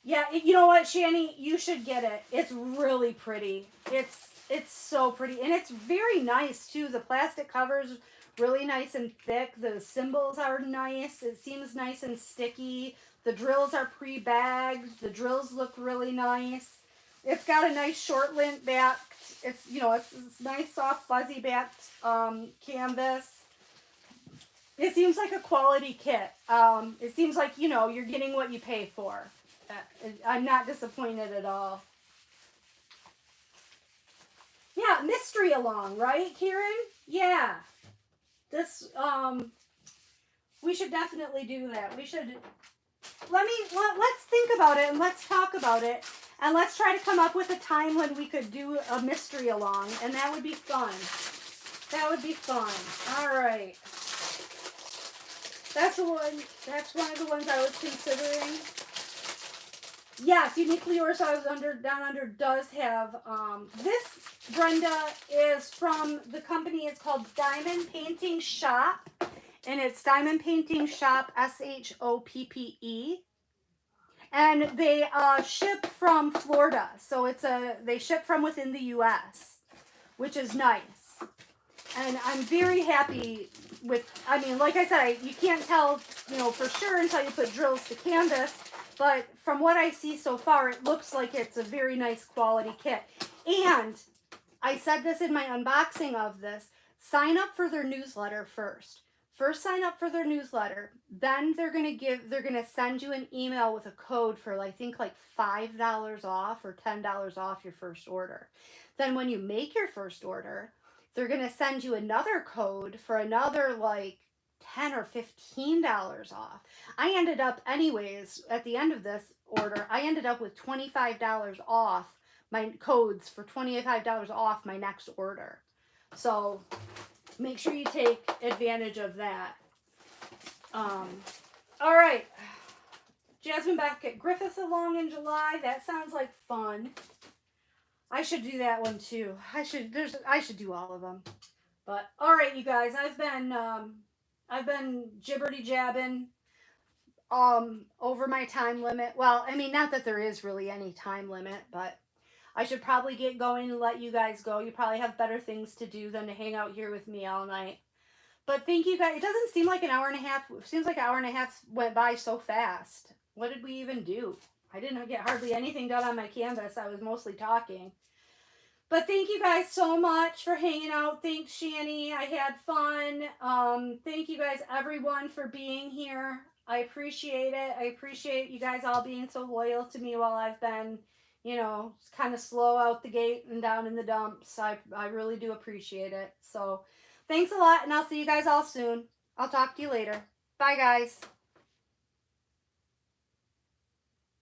Yeah, you know what, Shani? You should get it. It's really pretty. It's so pretty. And it's very nice, too. The plastic cover's really nice and thick. The symbols are nice. It seems nice and sticky. The drills are pre-bagged. The drills look really nice. It's got a nice short lint back. It's, you know, it's nice, soft, fuzzy backed canvas. It seems like a quality kit. It seems like, you know, you're getting what you pay for. I'm not disappointed at all. Yeah, mystery along, right, Kieran? Yeah. This, we should definitely do that. We should, let's think about it and let's talk about it. And let's try to come up with a time when we could do a mystery along. And that would be fun. That would be fun. All right. That's one of the ones I was considering. Yes, Uniquely Yours, I was down under does have, this, Brenda, is from the company, it's called Diamond Painting Shop, and it's Diamond Painting Shop, SHOPPE, and they ship from Florida, so they ship from within the U.S., which is nice, and I'm very happy with, I mean, like I said, you can't tell, you know, for sure until you put drills to canvas. But from what I see so far, it looks like it's a very nice quality kit. And I said this in my unboxing of this, sign up for their newsletter first. First sign up for their newsletter. Then they're going to send you an email with a code for, I think, like $5 off or $10 off your first order. Then when you make your first order, they're going to send you another code for another, like, $10 or $15 off. I ended up, anyways, at the end of this order, I ended up with $25 off my codes for $25 off my next order. So make sure you take advantage of that. All right. Jasmine Beckett Griffith along in July. That sounds like fun. I should do that one too. I should do all of them. But all right, you guys, I've been jibberty jabbing over my time limit. Well, I mean, not that there is really any time limit, but I should probably get going and let you guys go. You probably have better things to do than to hang out here with me all night. But thank you guys. It doesn't seem like an hour and a half. It seems like an hour and a half went by so fast. What did we even do? I didn't get hardly anything done on my canvas. I was mostly talking. But thank you guys so much for hanging out. Thanks, Shani. I had fun. Thank you guys, everyone, for being here. I appreciate it. I appreciate you guys all being so loyal to me while I've been, you know, kind of slow out the gate and down in the dumps. I really do appreciate it. So thanks a lot, and I'll see you guys all soon. I'll talk to you later. Bye, guys.